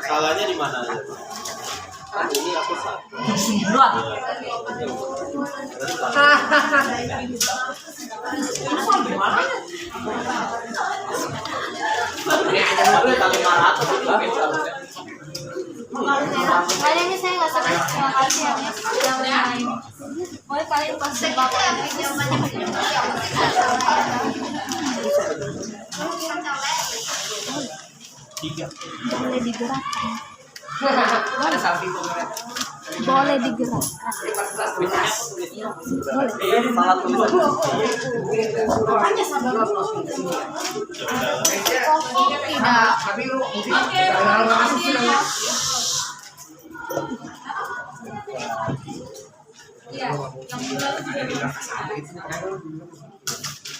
Salahnya di mana aja? Ini aku satu. Kayaknya saya nggak sampai setengah kali ya, yang lain. Boleh kalian pas jebak boleh digerakkan. Boleh digerakkan.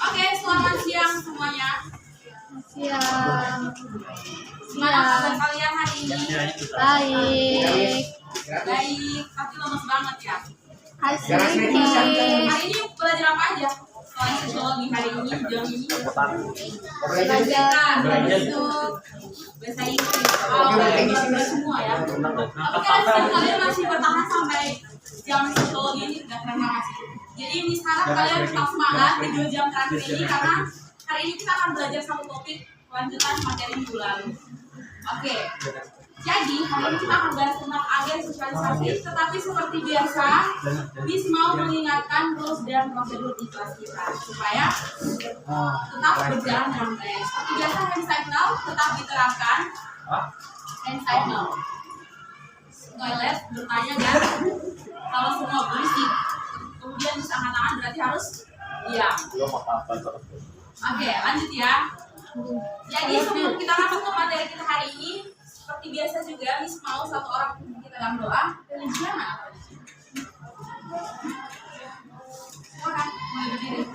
Oke, selamat siang semuanya. Siang. Gimana kabar kalian hari ini? Baik. Baik, tapi lemes banget ya. Asik. Hari ini belajar apa aja? Soal sosiologi hari ini, jam ini. Belajar Masuk bahasa Inggris. Belajar semua ya. Tapi kalian masih bertahan sampai jam sosiologi ini, udah terima kasih. Jadi ini sekarang kalian tetap semangat di 2 jam terakhir ini karena hari ini kita akan belajar satu topik lanjutan materi minggu lalu. Oke. Jadi hari ini kita akan bahas tentang agen sosialisasi, tetapi seperti biasa, Miss mau mengingatkan rules dan prosedur di kelas kita supaya tetap berjalan dengan baik. Seperti biasa hand signal tetap diterapkan. Hand signal. Toilet bertanya dan kalau semua berisik, kemudian bisa angkat tangan berarti harus diam. Oke, lanjut ya. Jadi sebelum kita masuk ke materi kita hari ini, seperti biasa juga, Miss mau satu orang kita dalam doa. Religian apa? Silakan, mulai berdiri.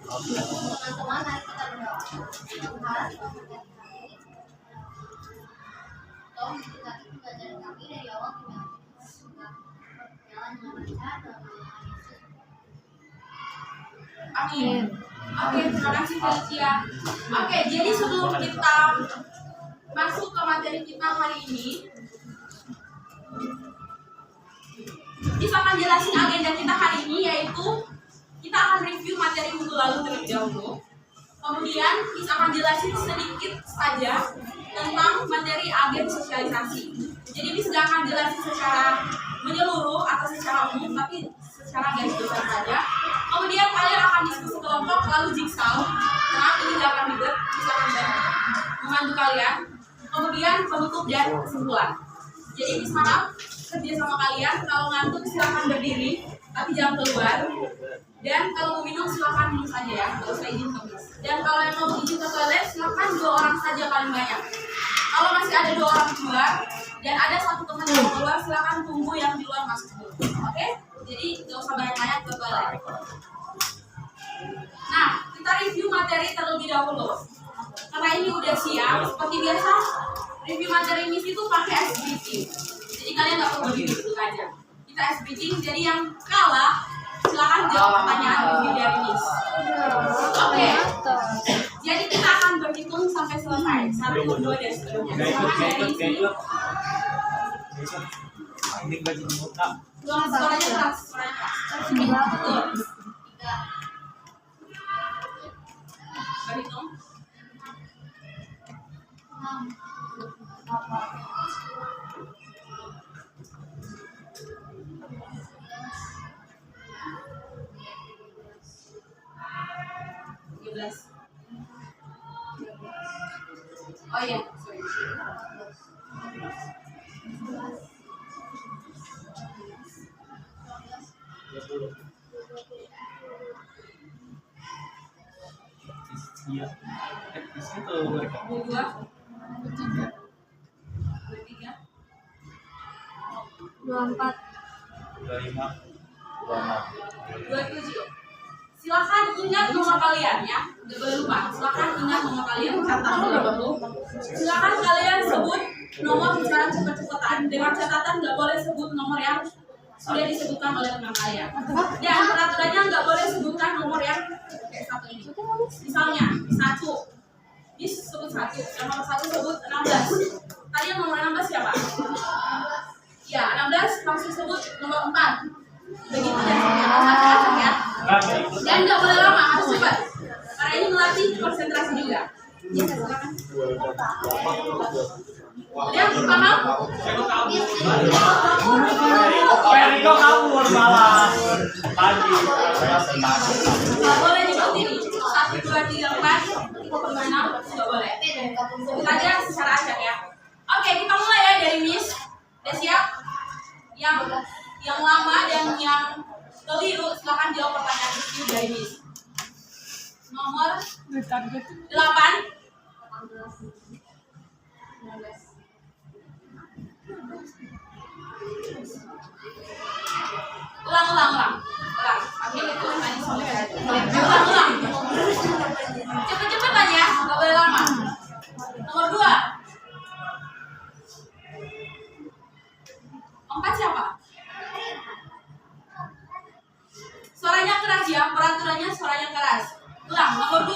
teman-teman, mari kita berdoa. Tuhan, tolong diberkati pembelajaran kami dari awal hingga akhir. Semoga berjalan dengan lancar dalam nama Yesus. Amin. Oke, terima kasih Felicia. Oke, jadi sebelum kita masuk ke materi kita hari ini, kita akan jelasin agenda kita hari ini, yaitu kita akan review materi minggu lalu terlebih dahulu. Kemudian kita akan jelasin sedikit saja tentang materi agen sosialisasi. Jadi ini sudah akan jelasin secara menyeluruh atau secara umum, tapi secara garis besar saja. Kemudian kalian akan diskusi kelompok lalu jigsaw. Tenang, ini tidak akan ribet, bisa membantu kalian. Kemudian penutup dan kesimpulan. Jadi di sana kerja sama kalian, kalau ngantuk silakan berdiri, tapi jangan keluar. Dan kalau mau minum silakan minum saja ya, kalau saya izin ke Miss. Dan kalau yang mau izin ke toilet silakan 2 orang saja paling banyak. Kalau masih ada 2 orang keluar dan ada 1 teman yang keluar, silakan tunggu yang di luar masuk dulu. Oke? Jadi nggak usah banyak-banyak ke toilet. Nah, kita review materi terlebih dahulu. Karena ini udah siap, seperti biasa review materi Miss itu pakai SBT. Jadi kalian nggak perlu duduk aja. Kita SBT, jadi yang kalah silakan jawab pertanyaan review dari Miss. Oke. Jadi kita akan berhitung sampai selesai. 1, 2 dan seterusnya. Silakan dari sini. Suaranya keras, suaranya keras. Betul. 3. Berhitung. 6, 8, 13. Oh iya, sorry. 20. Iya. Di situ mereka. 22. 23. 24. 25. 27. Silakan ingat nomor kalian ya, nggak boleh lupa. Silakan ingat nomor kalian, catat dulu. Silakan kalian sebut nomor secara cepet-cepetan. Dengan catatan nggak boleh sebut nomor yang sudah disebutkan oleh teman kalian. Dan peraturannya nggak boleh sebutkan nomor yang kayak satu ini. Misalnya 1, ini sebut 1, yang nomor 1 sebut 16. Tadi yang nomor 16 siapa? Ya, 16 langsung sebut nomor 4. Begitu dan macam-macam ya. Dan nggak boleh lama, harus cepat. Karena ini melatih konsentrasi juga. Ya, silakan. Kemudian paham? Periko kabur malah. Pagi. Nggak boleh nyebut ini. 1, 2, 3, 4, 5, 6, nggak boleh. Sebut aja secara acak ya. Oke, kita mulai ya dari Miss. Udah siap? Yang lama dan yang keliru silahkan jawab pertanyaan itu dari Miss. Nomor 8. Ulang. Oke, itu tadi sampai ulang. Cepet-cepet aja, nggak boleh lama. Nomor 2. 4 siapa? Suaranya keras ya, peraturannya suaranya keras. Ulang, nomor 2.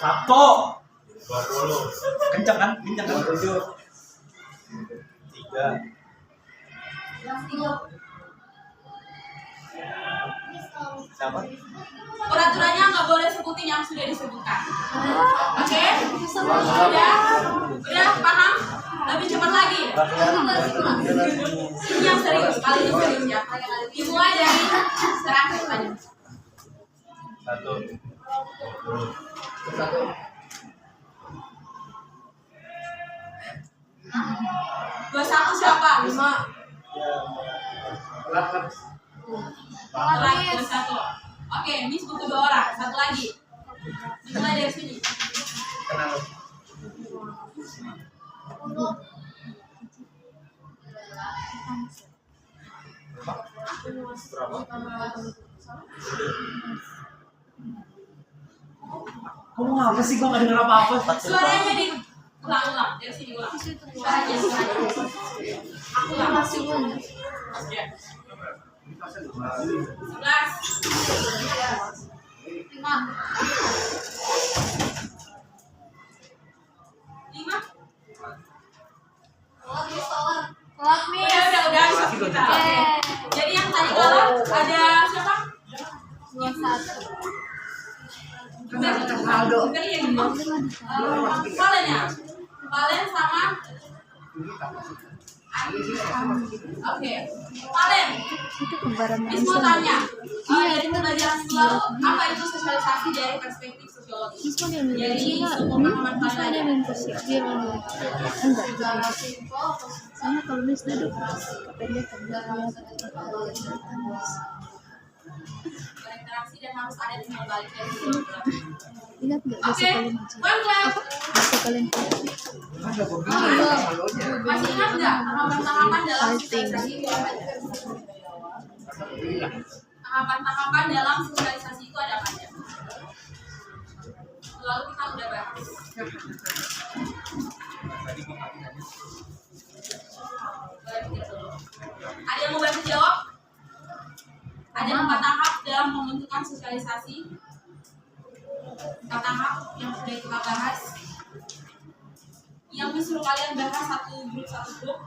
1. 20. Kencang kan? 7. 3. Siapa? Peraturannya nggak boleh sebutin yang sudah disebutkan. Oke? Udah paham? Lebih cepat lagi. Ini yang serius, kali ini serius ya. Dimulai dari terakhir tadi. 1. 21 siapa? 5. Lagi 21. Oke, Miss butuh 2 orang. 1 lagi. Dimulai dari sini. Kamu ngapa sih? Gua nggak denger apa-apa. Suaranya di ulang dari sini ulang. Suaranya. Aku ulang. Ya. 11. 5. 5. Udah kita. Oke. Jadi yang tadi kalah ada siapa? 21. Bener ya gitu. Valen ya? Valen sama Oke. Valen. Miss mau tanya. Dari pembelajaran selalu apa itu sosialisasi dari perspektif sosiologi? Jadi pemahaman kalian. Sama kalau Miss duduk kependekan berinteraksi dan harus ada timbal balik dari dulu. ingat nggak Oke, one clap. bisa kalian Masih ingat nggak tahapan-tahapan dalam sosialisasi itu apa aja? Tahapan-tahapan dalam sosialisasi itu ada apa aja? Lalu kita udah bahas. Ada yang mau bantu jawab? Ada 4 tahap dalam pembentukan sosialisasi. 4 tahap yang sudah kita bahas. Yang disuruh kalian bahas satu grup.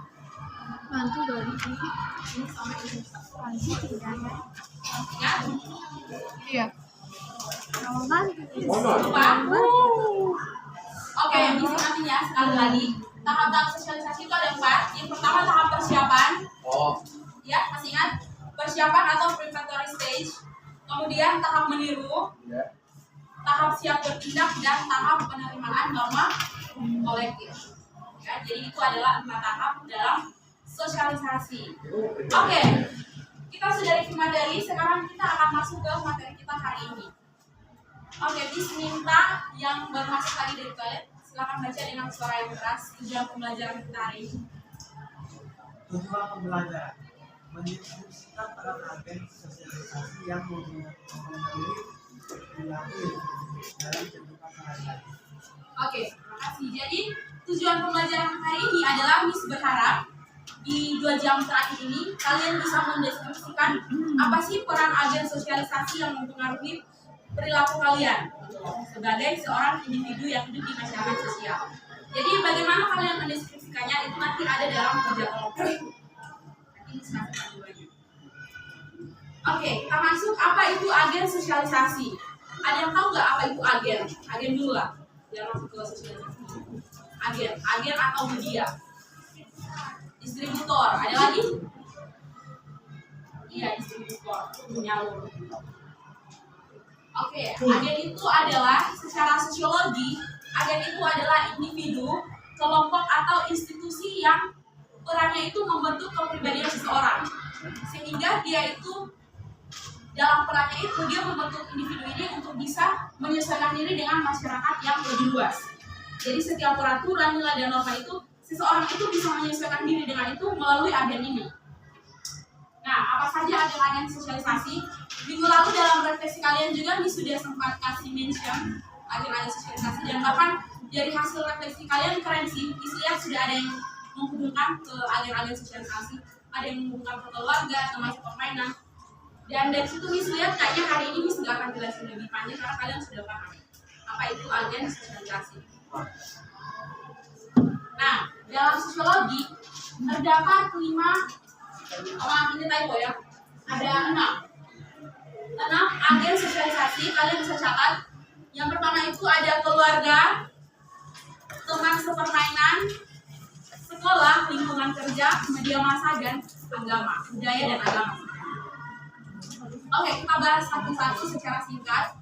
mantu dari Ini sampai ini. Ingat? iya Lupa? Oke, di sini ya sekali lagi. Tahap-tahap sosialisasi itu ada 4. Yang pertama tahap persiapan. Ya, masih ingat? Persiapan atau preparatory stage. Kemudian tahap meniru. Tahap siap bertindak dan tahap penerimaan norma kolektif. Ya, jadi itu adalah 4 tahap dalam sosialisasi. Oke, kita sudah review materi. Sekarang kita akan masuk ke materi kita hari ini. Oke, Miss minta yang baru masuk tadi dari kalian silakan baca dengan suara yang keras tujuan pembelajaran kita hari ini. Tujuan pembelajaran mendiskusikan peran agen sosialisasi yang memenuhi perilaku dalam kehidupan sehari-hari. Oke, terima kasih. Jadi tujuan tujuan pembelajaran hari ini adalah Miss berharap di 2 jam terakhir ini kalian bisa mendeskripsikan apa sih peran agen sosialisasi yang mempengaruhi perilaku kalian sebagai seorang individu yang hidup di masyarakat sosial. Jadi bagaimana kalian mendeskripsikannya itu nanti ada dalam kerja kelompok. Oke, kita masuk. Apa itu agen sosialisasi? Ada yang tahu nggak apa itu agen? Agen dulu lah, biar masuk ke sosialisasi. Agen atau media. Distributor, ada lagi? Iya, distributor, penyalur. Oke, agen itu adalah secara sosiologi, agen itu adalah individu, kelompok atau institusi yang perannya itu membentuk kepribadian seseorang. Sehingga dia itu dalam perannya itu dia membentuk individu ini untuk bisa menyesuaikan diri dengan masyarakat yang lebih luas. Jadi setiap peraturan, nilai dan norma itu seseorang itu bisa menyesuaikan diri dengan itu melalui agen ini. Nah, apa saja agen-agen sosialisasi? Minggu lalu dalam refleksi kalian juga Miss sudah sempat kasih mention agen-agen sosialisasi, dan bahkan dari hasil refleksi kalian keren sih. Miss lihat sudah ada yang menghubungkan ke agen-agen sosialisasi, ada yang menghubungkan ke keluarga, termasuk permainan. Dan dari situ Miss lihat kayaknya hari ini Miss nggak akan jelasin lebih panjang karena kalian sudah paham apa itu agen sosialisasi. Nah, dalam sosiologi terdapat 5, ini typo ya, ada 6 agen sosialisasi. Kalian bisa catat. Yang pertama itu ada keluarga, teman sepermainan, sekolah, lingkungan kerja, media massa, dan agama, budaya dan agama. Oke, kita bahas satu-satu secara singkat.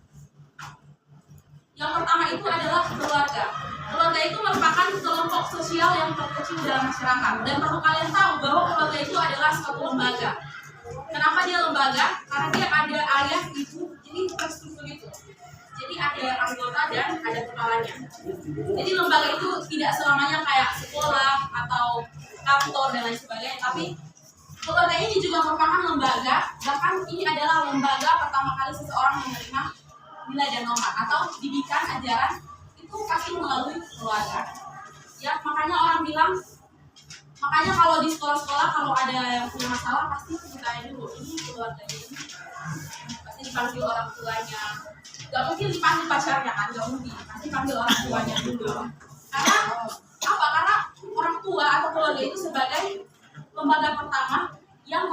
Yang pertama itu adalah keluarga. Keluarga itu merupakan kelompok sosial yang terkecil dalam masyarakat. Dan perlu kalian tahu bahwa keluarga itu adalah suatu lembaga. Kenapa dia lembaga? Karena dia ada ayah, ibu, jadi terstruktur itu. Jadi ada anggota dan ada kepalanya. Jadi lembaga itu tidak selamanya kayak sekolah atau kantor dan lain sebagainya, tapi keluarga ini juga merupakan lembaga. Bahkan ini adalah lembaga pertama kali seseorang menerima nilai dan norma atau didikan ajaran itu pasti melalui keluarga. Ya, makanya orang bilang, makanya kalau di sekolah-sekolah kalau ada yang punya masalah pasti ditanya dulu, ini keluarganya ini, pasti dipanggil orang tuanya. Gak mungkin dipanggil pacarnya kan, gak mungkin, pasti panggil orang tuanya dulu. Karena apa? Karena orang tua atau keluarga itu sebagai lembaga pertama yang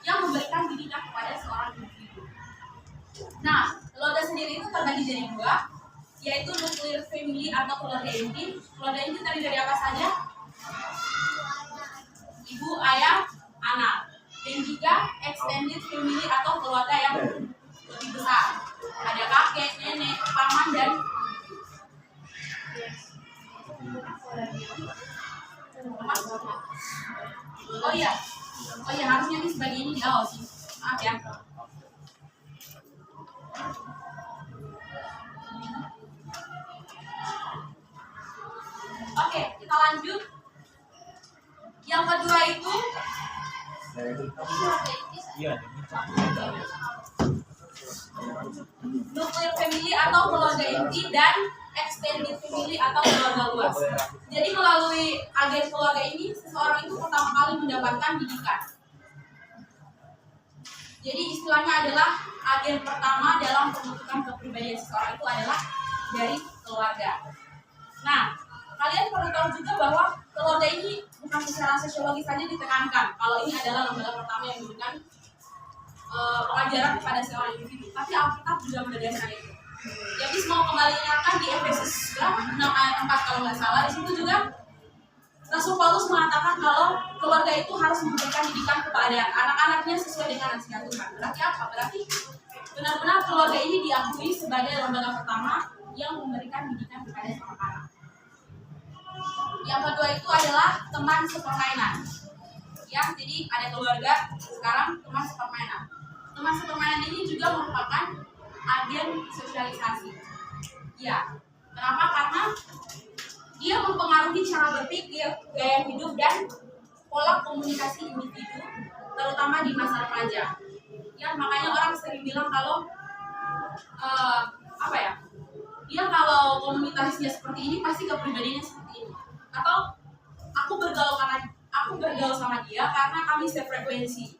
memberikan didikan kepada seorang individu. Nah, keluarga sendiri itu terbagi jadi 2, yaitu nuclear family atau keluarga inti. Keluarga inti tadi dari apa saja? Ibu, ayah, anak. Dan juga extended family atau keluarga yang lebih besar. Ada kakek, nenek, paman, dan oh iya, harusnya ini sebagai ini di awal sih. Maaf ya. Oke, kita lanjut. Yang kedua itu nuclear family atau keluarga inti dan extended family atau keluarga luas. Jadi melalui agen keluarga ini seseorang itu pertama kali mendapatkan didikan. Jadi istilahnya adalah agen pertama dalam pembentukan kepribadian seseorang itu adalah dari keluarga. Nah, kalian perlu tahu juga bahwa keluarga ini bukan secara sosiologis saja ditekankan. Kalau ini adalah lembaga pertama yang memberikan pengajaran kepada seorang individu, tapi Alkitab juga menegaskan itu. Jadi mau kembali ingatkan di Efesus 6 ayat 4 kalau nggak salah, di situ juga Rasul Paulus mengatakan kalau keluarga itu harus memberikan didikan kepada anak-anaknya sesuai dengan nasihat Tuhan. Berarti apa? Berarti benar-benar keluarga ini diakui sebagai lembaga pertama yang memberikan didikan kepada seorang anak. Yang kedua itu adalah teman sepermainan. Ya, jadi ada keluarga, sekarang teman sepermainan. Teman sepermainan ini juga merupakan agen sosialisasi. Ya, kenapa? Karena dia mempengaruhi cara berpikir, gaya hidup, dan pola komunikasi individu, terutama di masa remaja. Ya, makanya orang sering bilang kalau dia kalau komunikasinya seperti ini pasti kepribadiannya seperti ini. atau aku bergaul sama dia karena kami sefrekuensi,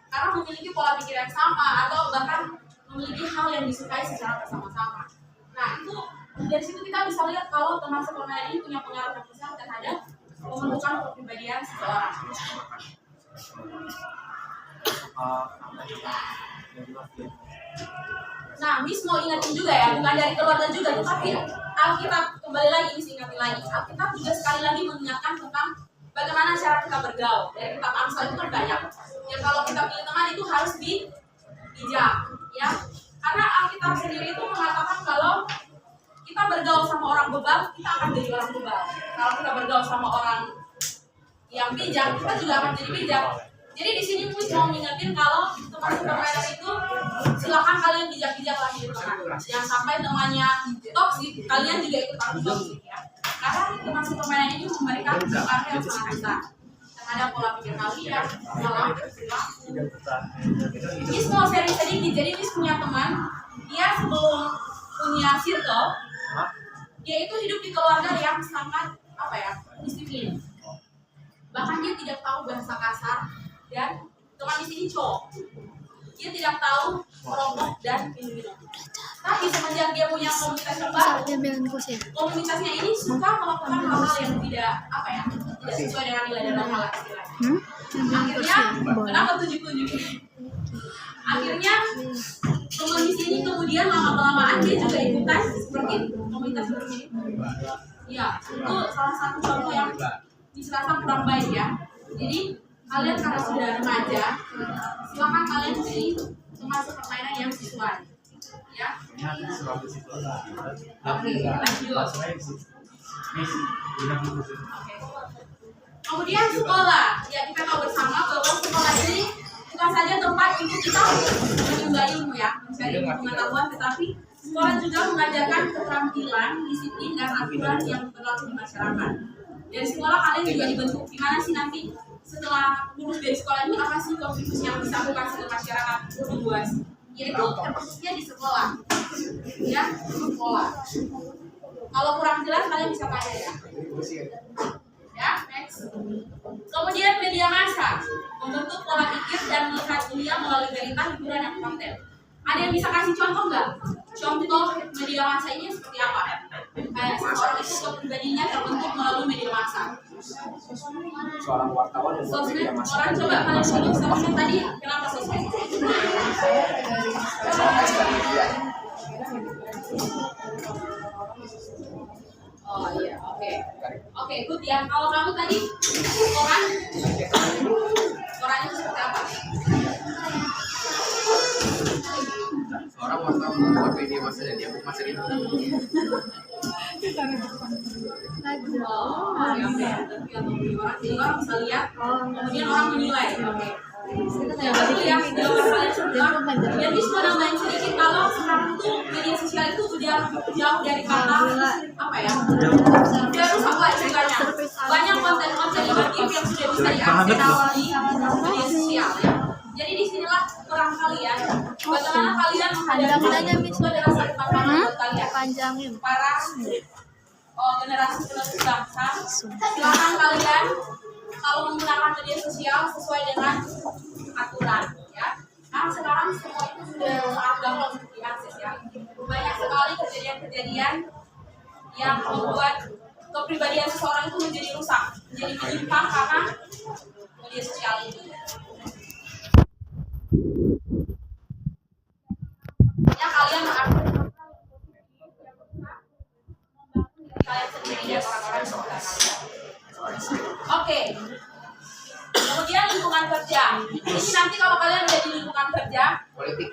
karena memiliki pola pikir yang sama atau bahkan memiliki hal yang disukai secara bersama-sama. Nah itu dari situ kita bisa lihat kalau teman sepermainan ini punya pengaruh yang besar terhadap pembentukan kepribadian seseorang. Nah, Miss mau ingatin juga ya, bukan dari keluarga juga, tetapi Alkitab kembali lagi, Miss ingatin lagi. Alkitab juga sekali lagi mengingatkan tentang bagaimana cara kita bergaul. Dari kitab Amsal itu kan banyak. Ya kalau kita pilih teman itu harus bijak, ya. Karena Alkitab sendiri itu mengatakan kalau kita bergaul sama orang bebal, kita akan jadi orang bebal. Kalau kita bergaul sama orang yang bijak, kita juga akan jadi bijak. Jadi di sini Miss mau mengingatkan kalau teman sepermainan itu silakan kalian bijak-bijaklah hidup teman. Jangan sampai temannya toksik, kalian juga ikut toksik ya. Karena teman sepermainan ini memberikan pengaruh yang sangat besar terhadap pola pikir kalian, pola perilaku. Miss mau sharing sedikit. Jadi Miss punya teman, dia sebelum punya circle, dia itu hidup di keluarga yang sangat disiplin. Bahkan dia tidak tahu bahasa kasar. Dan teman di sini cowok, dia tidak tahu merokok dan minum. Tapi semenjak dia punya komunitas yang baru, komunitasnya ini suka melakukan hal-hal yang tidak sesuai dengan nilai dan normal istilahnya. Akhirnya, kenapa tunjuk-tunjuk? Akhirnya teman di sini kemudian lama-kelamaan dia juga ikutan seperti komunitas seperti ini. Ya, itu salah satu contoh yang dirasa kurang baik ya. Jadi kalian karena sudah remaja, silakan kalian pilih teman sepermainan yang sesuai, ya. Oke, lanjut. Kemudian sekolah, ya kita tahu bersama bahwa sekolah ini bukan saja tempat untuk kita menimba ilmu ya, mencari pengetahuan, tetapi sekolah juga mengajarkan keterampilan, disiplin dan aturan yang berlaku di masyarakat. Dari sekolah kalian juga dibentuk gimana sih nanti setelah lulus dari sekolah ini, apa sih kontribusi yang bisa aku kasih ke masyarakat lebih luas? Yaitu terkhususnya di sekolah, ya sekolah. Kalau kurang jelas kalian bisa tanya ya. Ya, next. Kemudian media massa membentuk pola pikir dan melihat dunia melalui berita, hiburan dan konten. Ada yang bisa kasih contoh nggak? Contoh media massa ini seperti apa? Kayak seorang itu kepribadiannya terbentuk melalui media massa. Seorang wartawan yang buat media massa. Orang coba kalian dulu sosmed tadi, kenapa sosmed? Media. Oh iya, oke, good ya. Kalau kamu tadi koran itu seperti apa? Seorang wartawan membuat media massa dan dia masa itu. Jadi orang bisa lihat, kemudian orang menilai. Oke. Berarti ya, jadi semua nambahin sedikit kalau sekarang tuh media sosial itu udah jauh dari kata udah rusak lah istilahnya. Banyak konten-konten negatif yang sudah bisa diakses di media sosial ya. Jadi disinilah peran kalian. Bagaimana kalian menghadapi generasi depan buat kalian? Panjangin. Para generasi penerus bangsa, silakan kalian kalau menggunakan media sosial sesuai dengan aturan ya. Karena sekarang semua itu sudah sangat gampang untuk diakses ya. Banyak sekali kejadian-kejadian yang membuat kepribadian seseorang itu menjadi rusak, menjadi menyimpang karena media sosial ini. Ya kalian mengakses kalian sendiri dan orang-orang di sekitar kalian. Oke. Kemudian lingkungan kerja. Ini nanti kalau kalian ada di lingkungan kerja, Politik.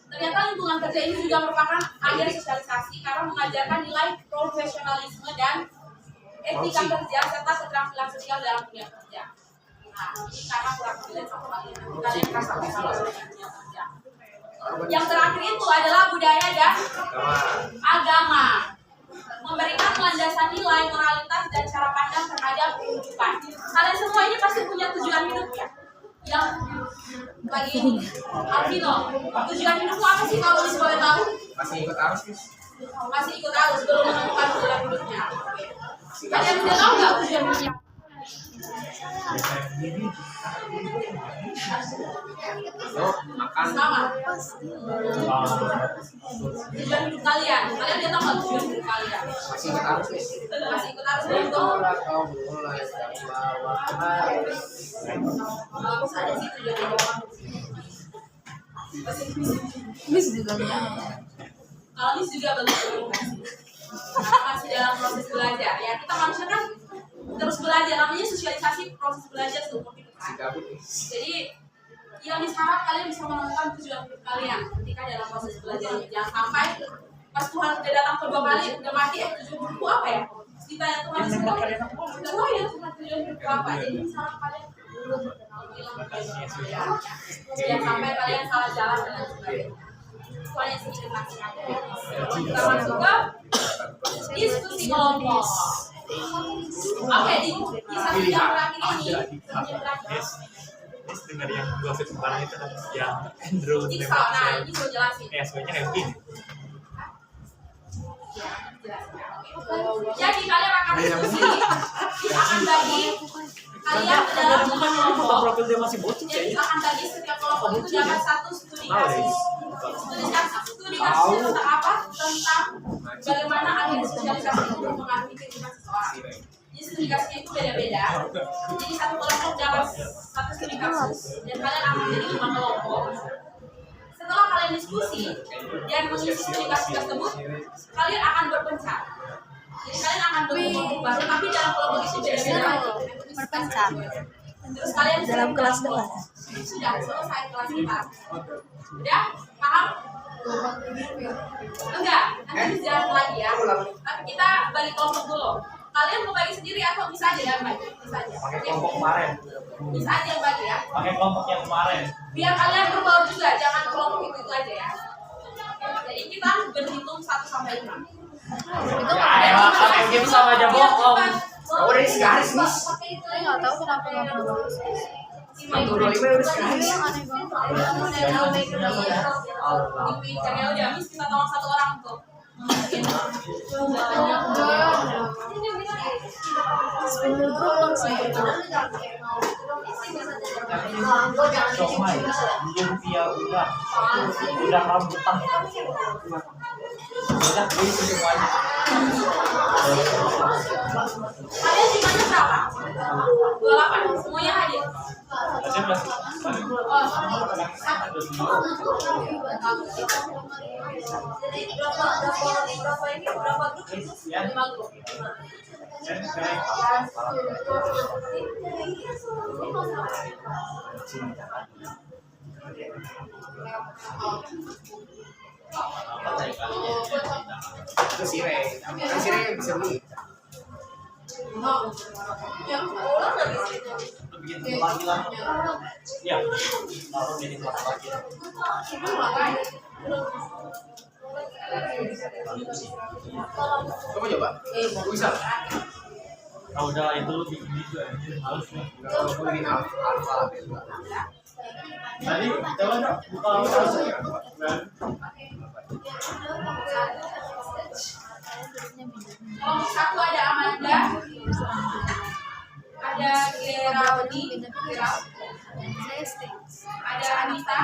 ternyata lingkungan kerja ini juga merupakan ajang sosialisasi karena mengajarkan nilai profesionalisme dan etika kerja serta keterampilan sosial dalam dunia kerja. Nah, ini karena kurang relate sama kalian kasih kalau dunia kerja. Yang terakhir itu adalah budaya dan agama. Memberikan landasan nilai, moralitas, dan cara pandang terhadap kehidupan. Kalian semua ini pasti punya tujuan hidup ya? Yang lagi ini, Alvino, tujuan hidupmu apa sih kalau boleh tahu? Masih ikut arus, Miss. Masih ikut arus, belum menemukan tujuan hidupnya. Oke. Kalian udah tahu nggak tujuan hidup? Makan. Sama. Tujuan hidup kalian. Kalian udah tahu nggak tujuan hidup kalian? Masih ikut arus nih. Masih ikut arus belum tuh? Kau mulai bawa Bagus ada sih tujuan hidup. Miss juga enggak. Kalau ini juga bagus. Karena masih dalam proses belajar ya. Kita manusia kan terus belajar, namanya sosialisasi proses belajar seumur hidup kan. Jadi yang harap kalian bisa menemukan tujuan hidup kalian ketika dalam proses belajar ini. Jangan sampai pas Tuhan udah datang kedua kali udah mati tujuan hidupku apa ya? Ditanya Tuhan semua, nggak tahu ya Tuhan tujuan hidupku apa. Jadi harap kalian jangan sampai kalian salah jalan dan lain sebagainya. Soalnya sedikit lagi. Kita masuk ke diskusi kelompok. Oke, di satu jam terakhir ini, dengar yang gosip kemarin itu yang Andrew jigsaw. Nah, ini gue jelasin. sebenarnya kayak begini. Jadi kalian akan diskusi, kita akan bagi kalian ke dalam kelompok. Profil dia masih bocil Jadi ya. akan bagi setiap kelompok itu dapat satu studi kasus. Studi kasus tentang apa? Tentang bagaimana agen sosialisasi itu mempengaruhi kehidupan seseorang. Jadi studi kasusnya itu beda-beda. Jadi satu kelompok dapat satu studi kasus dan kalian akan menjadi 5 kelompok. Setelah kalian diskusi dan mengisi studi kasus tersebut, kalian akan berpencar. Jadi kalian akan berkelompok baru, tapi dalam kelompok itu beda-beda. Berpencar Terus kalian dalam kelas depan. sudah selesai kelas 4. Udah? Paham? Enggak, nanti dijelaskan lagi ya. Tapi kita bagi kelompok dulu. Kalian mau bagi sendiri atau bisa aja yang bagi? Bisa aja. Pakai Oke? kelompok kemarin. Bisa aja yang bagi ya. Pakai kelompok yang kemarin. Biar kalian berbaur juga, jangan kelompok itu aja ya. Jadi kita berhitung 1 sampai 5. Ya, emang pakai game sama aja bohong. udah segaris nih. Saya nggak tahu kenapa nggak mau bagus. 25 udah segaris. Itu yang aneh banget. Ya udah, Miss kita tolong 1 orang tuh. Sepuluh grup langsung. Somai, diem via udah rambutan. Udah beli semuanya. Kalian jumlahnya berapa? 28. Semuanya hadir. Aja masih. Oh, jadi berapa grup itu? 5 grup. Itu sireh. Kan sireh bisa beli. Yang orang lagi situ. Bikin lagi lah. Iya. Kalau jadi lagi. Coba coba. Bisa. Kalau udah itu bikin juga halus nih. Kalau gue bikin alfa beta. Tadi coba dong buka halus. Kelompok 1 ada Amanda, ada Geraldine, ada Anita,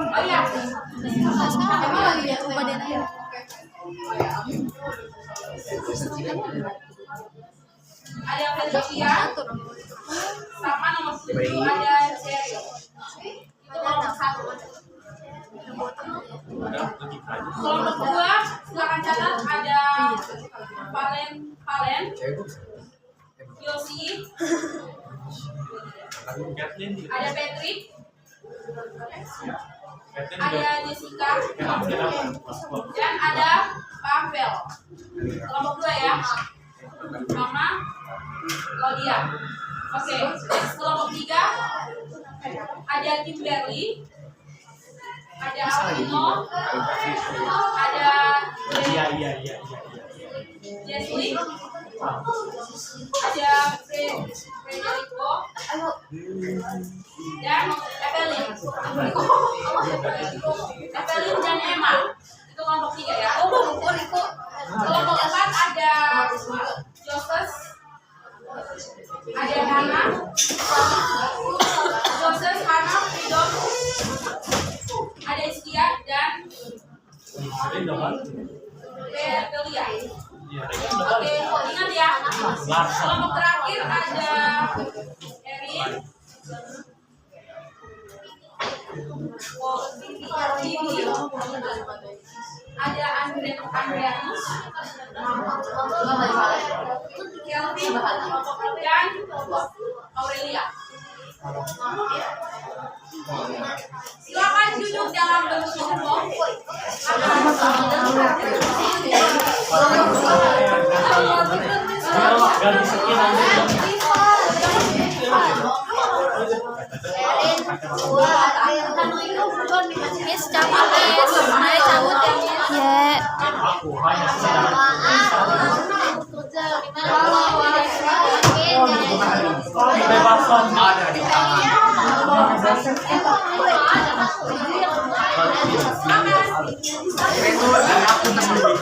oh iya, Emang lagi ya pada naik. ada Felicia, sama nomor 7 ada Cherry. Itu kelompok 1. Kelompok 2 silakan catat ada Valen, Yosi, ada Patrick, ada Jessica, dan ada Pavel. Kelompok 2 ya, Mama, Claudia. Oke, next kelompok 3 ada Kimberly, ada Alvino, ada Iya. Jesly, ada Frederico, dan Evelyn. Evelyn dan Emma. Itu kelompok 3 ya. Kelompok 4 ada Hana, Joseph, Hana, Ridon, ada Iskia dan Sering dapat. Belia. Iya. Oke, ingat ya. Kelompok terakhir ada Erin, Vivi, ada Andreanus, Kelvin, dan Aurelia. Silakan duduk dalam bentuk kelompok. Ganti sekian aja. Miss cabut Miss. Ayo cabut ya Miss. Ya. Aku hanya sedang kebebasan Ada di tangan. Itu dari aku sendiri.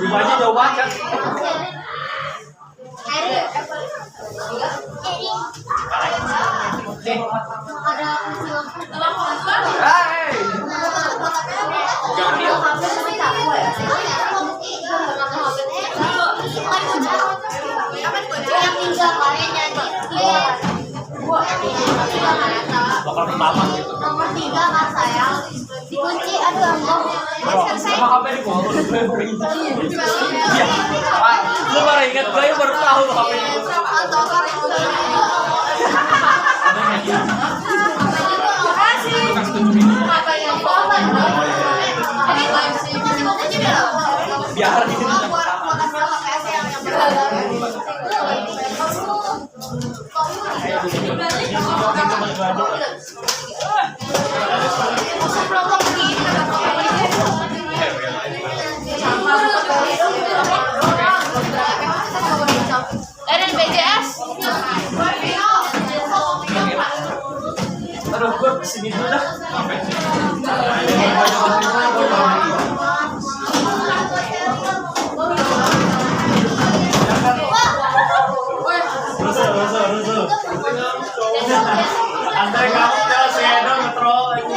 Rumahnya jauh banget. Bakal pertama gitu. Nomor 3 kan sayang. Dikunci, aduh ampun. Sama HP di bawah. Iya. Lu baru ingat gue yang baru tahu HP ini. Biar di sini. Dari BJS. Aduh, gue kesini dulu dah. Rusuh. Andre kamu udah sedo ngetrol lagi.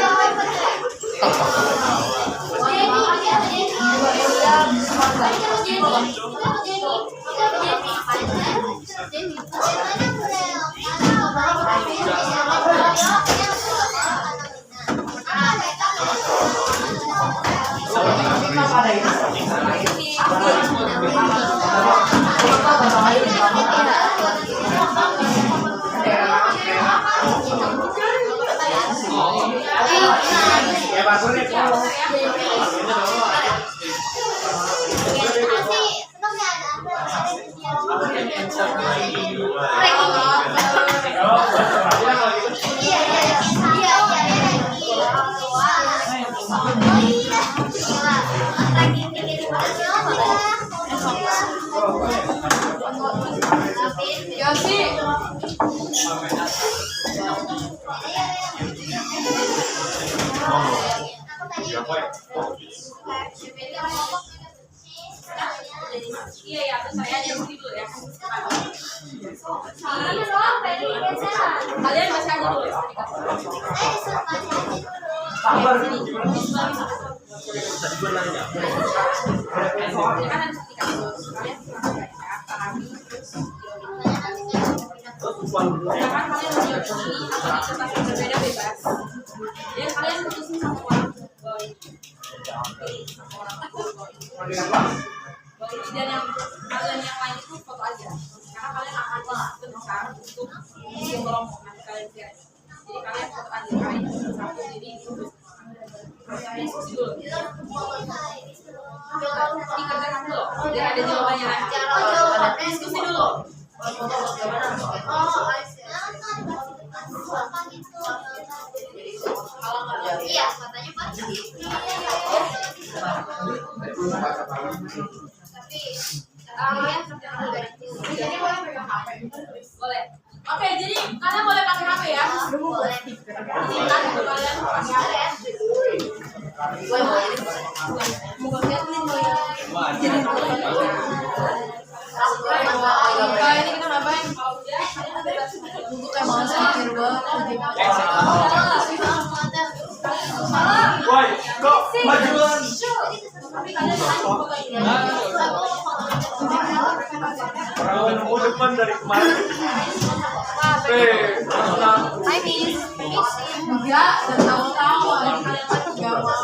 Iya ya, terus saya di sini dulu ya. Kalian masih aja dulu ya. Sabar. Ya kan ada sertifikat terus. Kalian silakan kalian menjawab ini atau di kertas yang berbeda bebas. Ya kalian putusin satu orang. Dan yang kalian yang lain itu foto aja, karena kalian akan besar untuk kelompok nanti kalian lihat. Jadi kalian foto aja kalian satu jadi itu. Diskusi dulu. Dikerjakan dulu. Biar ada jawabannya. Diskusi dulu. Iya, katanya Pak. Tapi Boleh. Oke, jadi kalian boleh pakai HP ya. boleh. Izinkan untuk kalian pakai HP. Ini kita ngapain? Nunggu kayak mau sakit Woi, kok majuan? Tapi kalian Orang nunggu depan dari kemarin. Hai Miss. Enggak, dan tahu-tahu kalian enggak mau.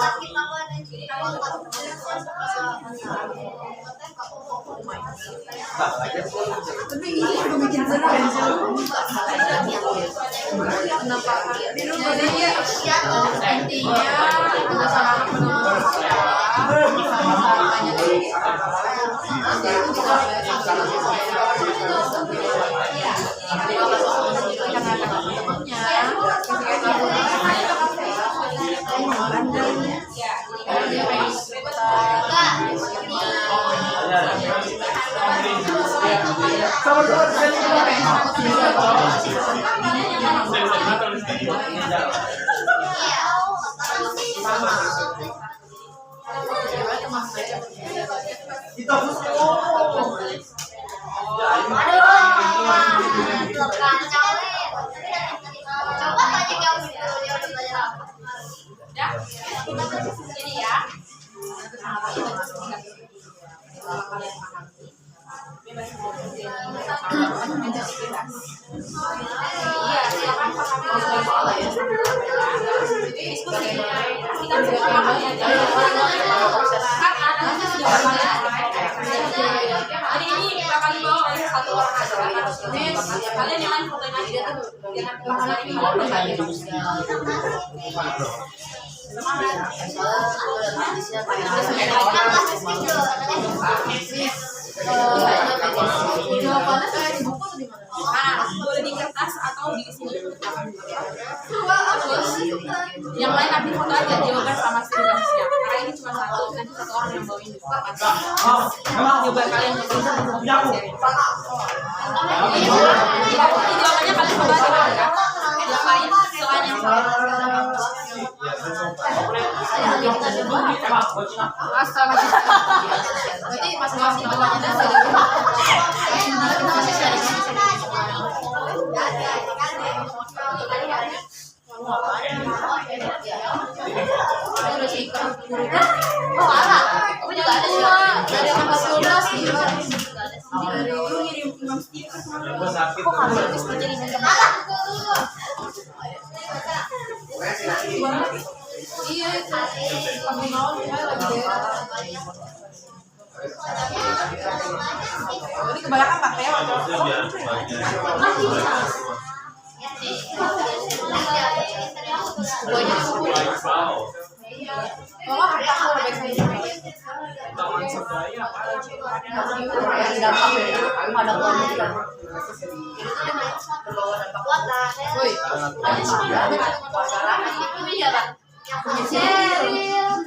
Tapi ini udah bikin senang. Kenapa? Jadi ya intinya kita sangat Kita Coba tanya kamu dia udah belajar apa? ya. Ini ya. Iya, silakan pakai diskusi. Kita juga pahami aja. Jadi ini bakal dibawa oleh satu orang aja. Kalian jangan fotoin aja. Jangan jawabannya kayak di buku atau di mana? boleh di kertas atau di sini. Terus yang lain nanti foto aja jawaban sama skripsinya. Karena ini cuma satu, nanti satu orang yang bawain jawaban kalian yang bisa jawabannya kalian coba aja ya. Yang lain selain yang Astaga. Berarti masing-masing jawabannya iya itu kamu mau saya lagi deh. Ini kebanyakan pakai kalau kertas lo lebih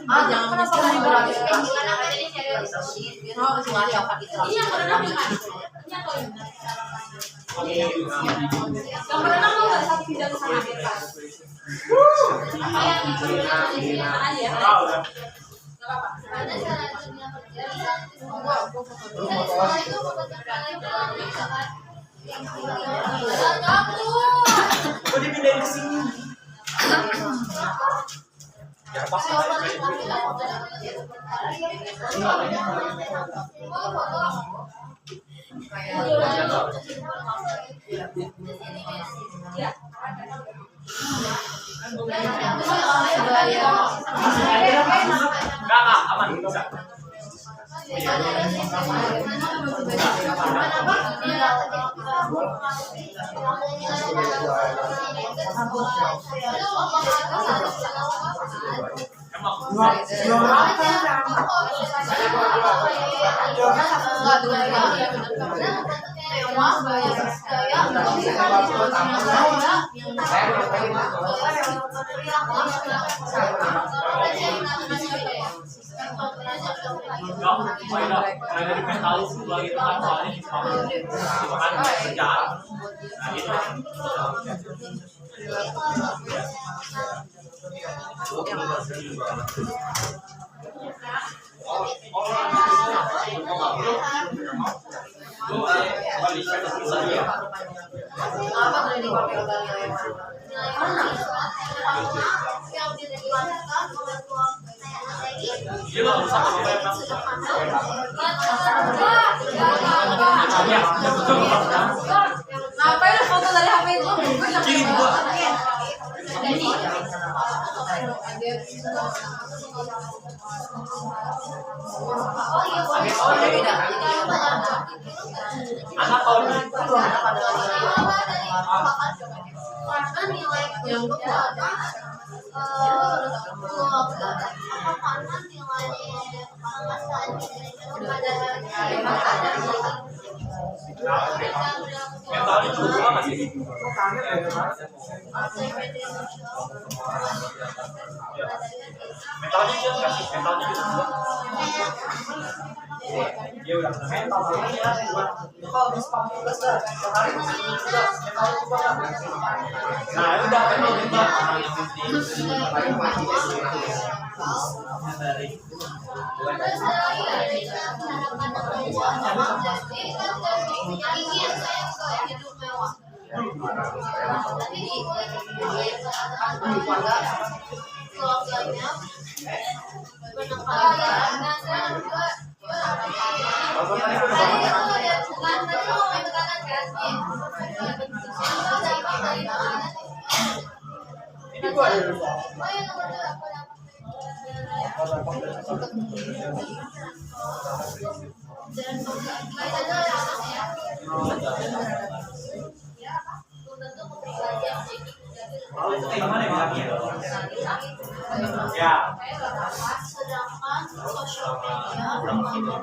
baik jangan menyesal berarti ini yang berenang gimana? Ini atau ini? Yang berenang mau nggak satu bidang sana? Apa yang di aja ya? Nggak apa-apa. Kok dipindahin ke sini? Ya pasti. Enggak, aman bisa. Dari tahu lagi tempat soalnya di makan kerjaan. Nah gitu. Ngapain lu foto dari HP itu? Kirim gua. Anak tahun karena nilai yang karena nilainya mentalnya juga gua masih mentalnya dia nggak sih mentalnya gitu juga dia udah mental ya kalau bisa sehari nah udah mental juga dari ini gua ada ya sedangkan sosial media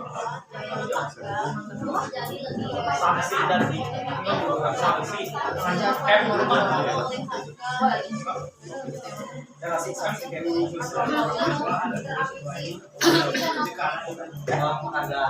sanksi dan di sanksi ada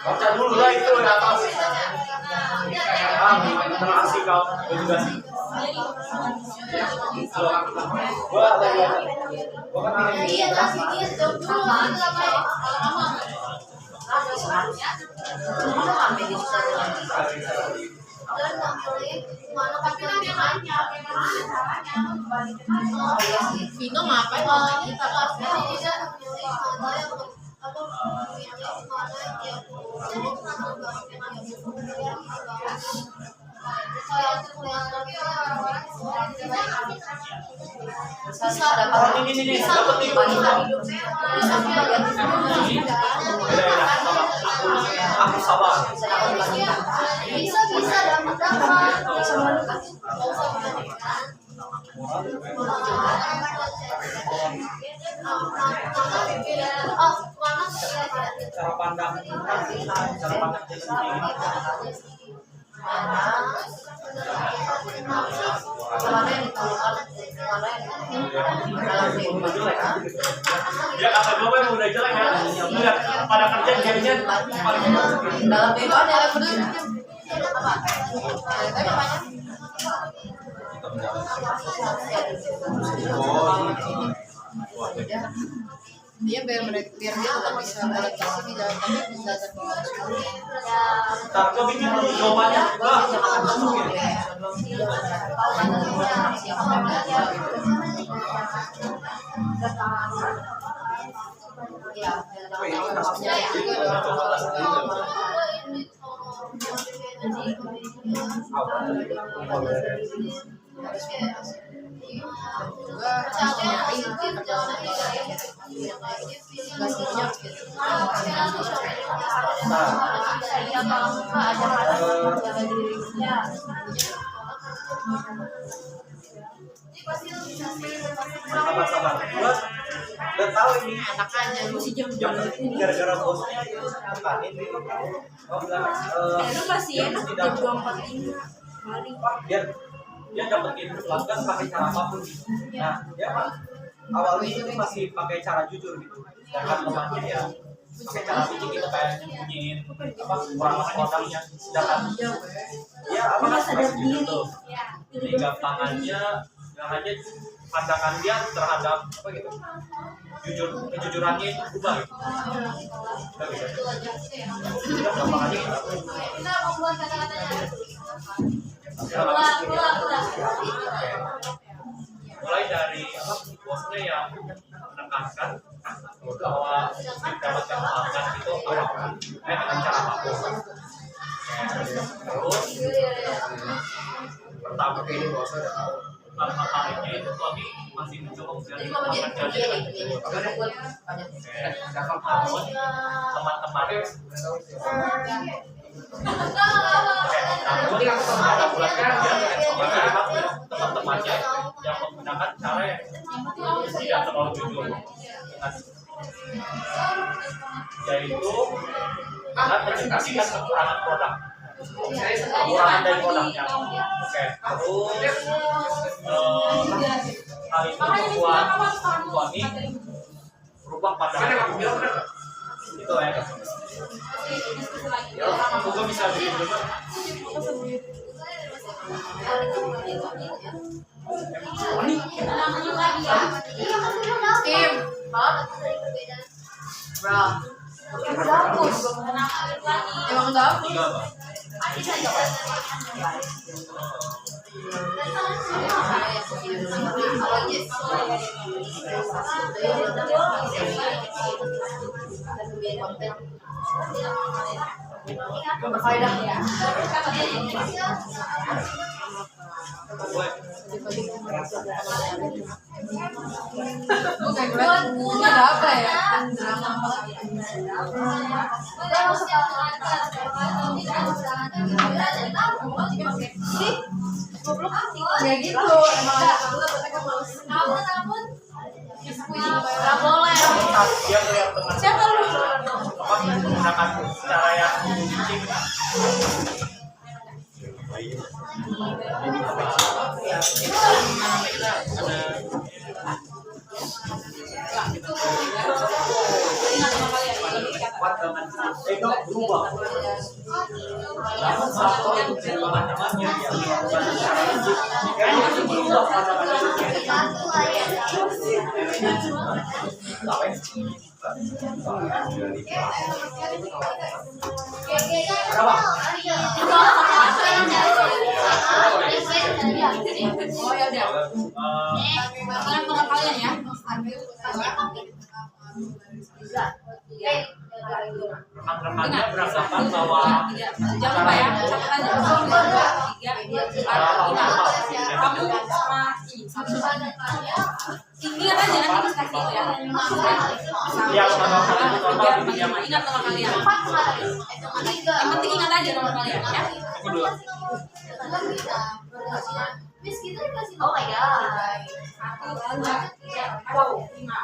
baca dulu lah itu udah tahu. Terima kasih kau juga sih. Gua ada ya. Gua kan iya kasih dia jawab dulu dan memilih mana pakai caranya Vino ngapain kalau kita pasti tidak memilih mana yang atau memilih mana yang bisa dapat ini bisa aku sabar. bisa dapat Cara pandang ya kata gue memang udah jelek ya. Lihat pada kerja jadinya paling dalam itu ada yang benar Iya biar dia tetap bisa beradaptasi di dalam belajar bahasa Sunda. Ntar gue bikin dulu jawabannya. Jangan masuk ya. Sabar. Gua udah tahu ini Enak aja lu sih jam gara-gara bosnya bukan ini. Oh enggak. lu masih enak jam 2.45 kali. Dia dapetin pelanggan pakai cara apapun gitu. Nah, dia awalnya itu masih pakai cara jujur gitu. Sedangkan temannya ya pakai cara bikin gitu kayak nyembunyiin apa orang produknya. Sedangkan ya apa kan masih jujur tuh. Jadi gampangannya aja pandangan dia terhadap apa gitu. Kejujurannya itu berubah gitu. Udah gitu. Udah gampangannya gitu. Kita membuat kata-katanya. Mulai dari bosnya yang menekankan bahwa mendapatkan pelanggan itu apapun dengan cara apapun. Terus pertama ini bosnya udah tahu. kalinya itu kami masih mencoba menjadi teman-teman namun ada bulan kerja teman-temannya yang menggunakan cara yang tidak terlalu jujur, yaitu dengan menceritakan kekurangan produk, kekurangan dari produknya. Oke, terus hal itu membuat suami berubah pandangan. Itu ya. Ya, aku juga bisa bikin juga. Kim, bro. Bagus. Emang bagus. Tiga, Pak. Berfaedah ya. Bukan ini ada apa ya? Drama ya gitu. Gak boleh. Dia kelihatan Siapa lu? apa menggunakan cara yang licik. Itu berubah. Namun satu teman-temannya yang menggunakan cara licik, itu berubah Oh ya udah. Kalian teman kalian ya. rekan-rekannya beranggapan bahwa Jangan lupa ya, catatan kamu sama ini ingat aja nanti kita kasih itu ya. yang nama kalian itu apa? Ingat nama kalian. Yang penting ingat aja nama kalian ya. Aku dulu. Miss kita dikasih oh my god.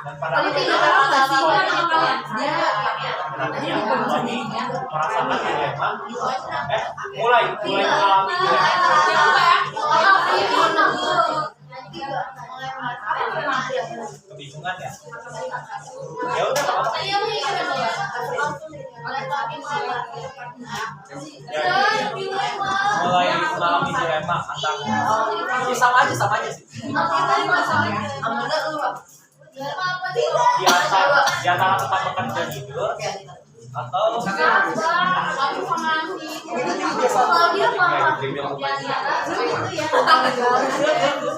Dan pada akhirnya merasakan dilema, mulai mengalami kebingungan ya. Ya udah apa-apa. Mulai mengalami dilema antara sama aja sih. di antara tetap bekerja jujur atau di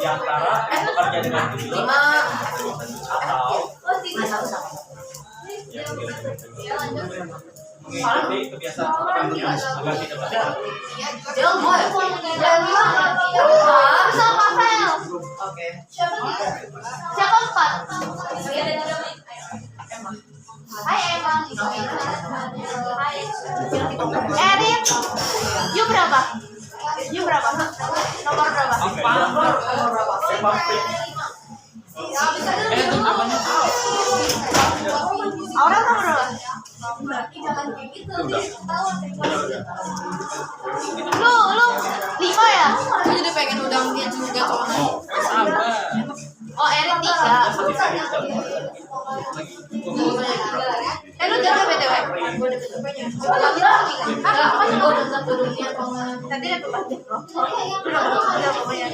antara bekerja dengan jujur atau mengikuti kebiasaan sebelumnya agar tidak berjalan. Oke. Siapa empat? Hai Emang. Hai. Erin. You berapa? You berapa? Nomor berapa? Aura nomor berapa? Lu 5 ya? Aku jadi pengen udang dia juga soalnya. Oh, Erin 3. Lu jaga BTW. Tadi ada pembahas bro. Belum ada pokoknya.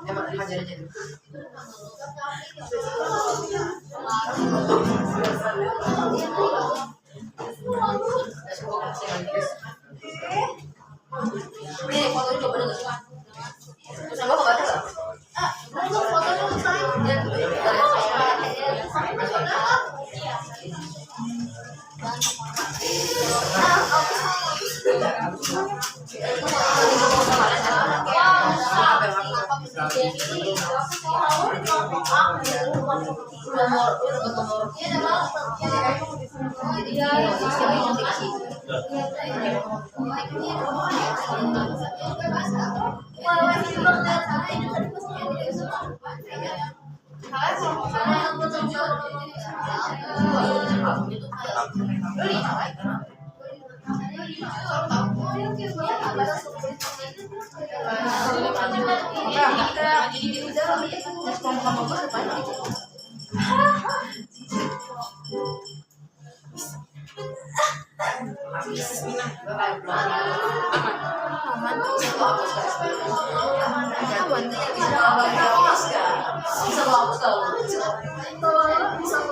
Emang hajar aja. Ini foto juga bener nggak? Terus apa baca nggak?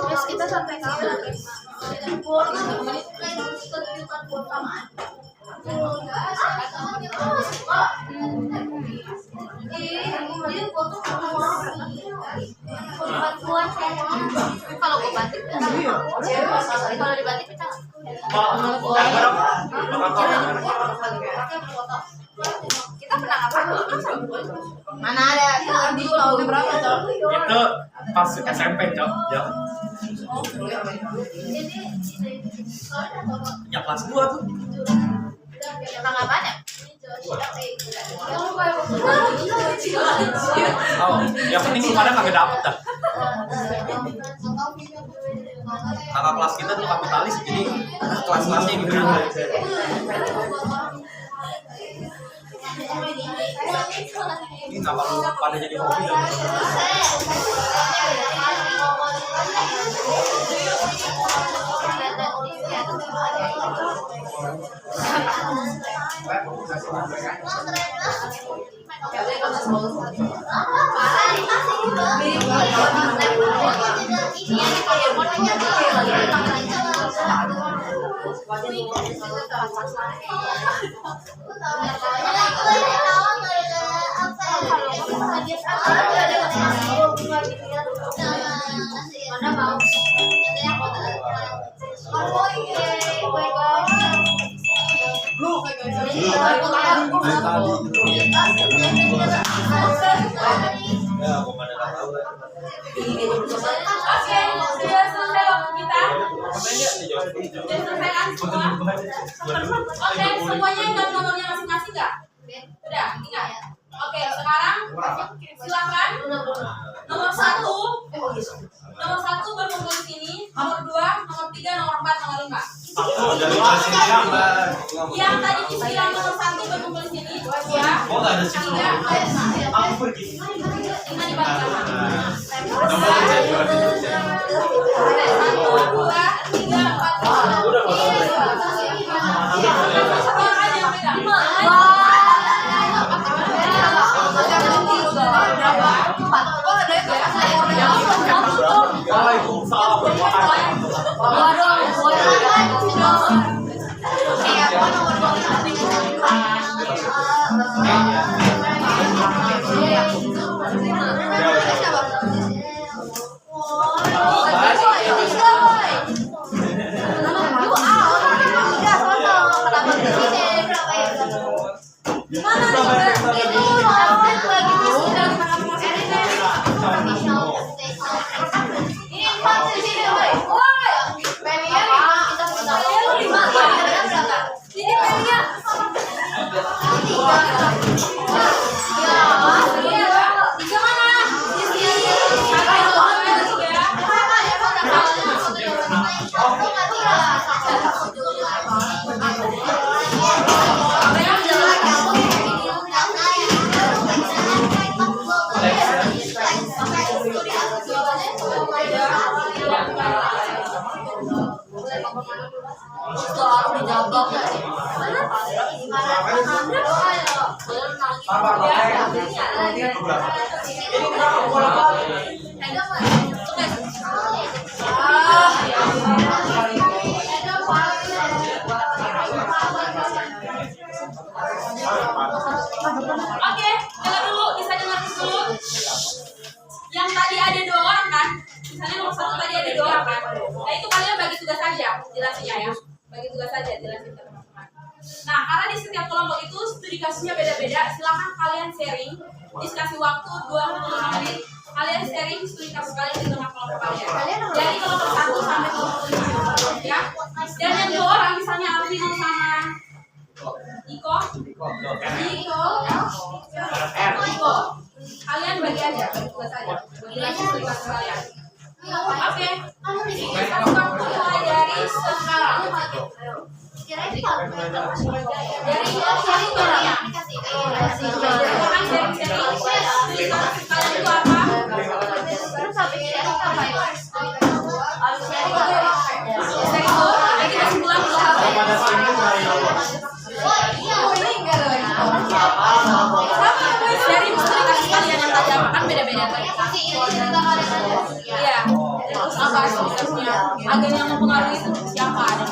Terus kita sampai kapan? Kalau gue batik, kalau dibatik kita kita pernah apa? Mana ada di tahun berapa Cok? Itu pas SMP Cok, ya. Ya kelas 2 tuh. Pernah apa ya? Oh, yang penting lu pada kagak dapet dah. Kakak kelas kita tuh kapitalis, jadi kelas-kelasnya gitu. Ini kenapa lu pada jadi hobi dan Oke, sudah selesai waktu kita. Sudah selesai kan semua? Oke, semuanya ingat nomornya masing-masing nggak? Udah, ingat. Oke, sekarang silakan nomor 1 berkumpul di sini, nomor 2, nomor 3, nomor 4, nomor 5. Yang tadi dibilang nomor 1 berkumpul di sini, 2, 3, 4, Aku pergi. 5 dibagi 1, 2, 3, 4, 5. Seorang aja yang beda. Waalaikumsalam warahmatullahi Oke, dengar dulu, bisa dengar dulu. Yang tadi ada 2 orang kan? Misalnya nomor 1 tadi ada 2 orang kan? Nah itu kalian bagi tugas saja, jelasin ya. Bagi tugas saja, jelasin ke teman-teman. Nah, karena di setiap kelompok itu studi kasusnya beda-beda, silakan kalian sharing. Dikasih waktu 25 menit. Kalian sharing studi kasus kalian di tengah kelompok kalian. Dari kelompok 1 sampai kelompok 5 ya. Dan yang 2 orang misalnya Alvino sama Iko. Kalian bagi aja, bagi tugas aja. Bagi aja studi kasus kalian. Oke. Kita waktu mulai dari sekarang. Dari kalian yang tadi kan beda-beda iya terus apa tugasnya agen yang mempengaruhi itu siapa dan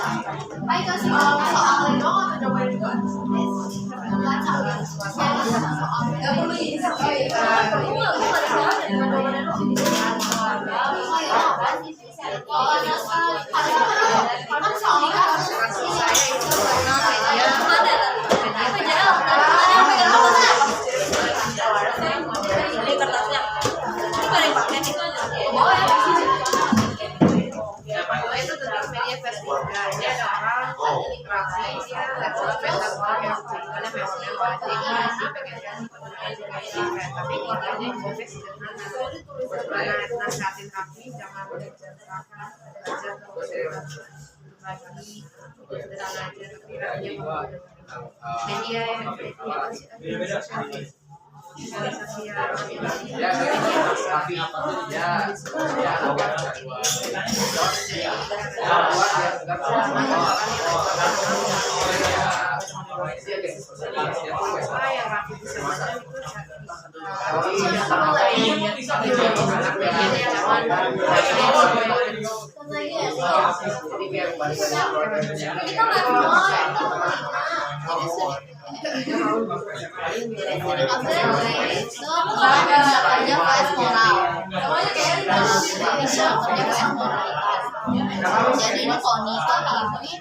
jadi ini Tony kan ini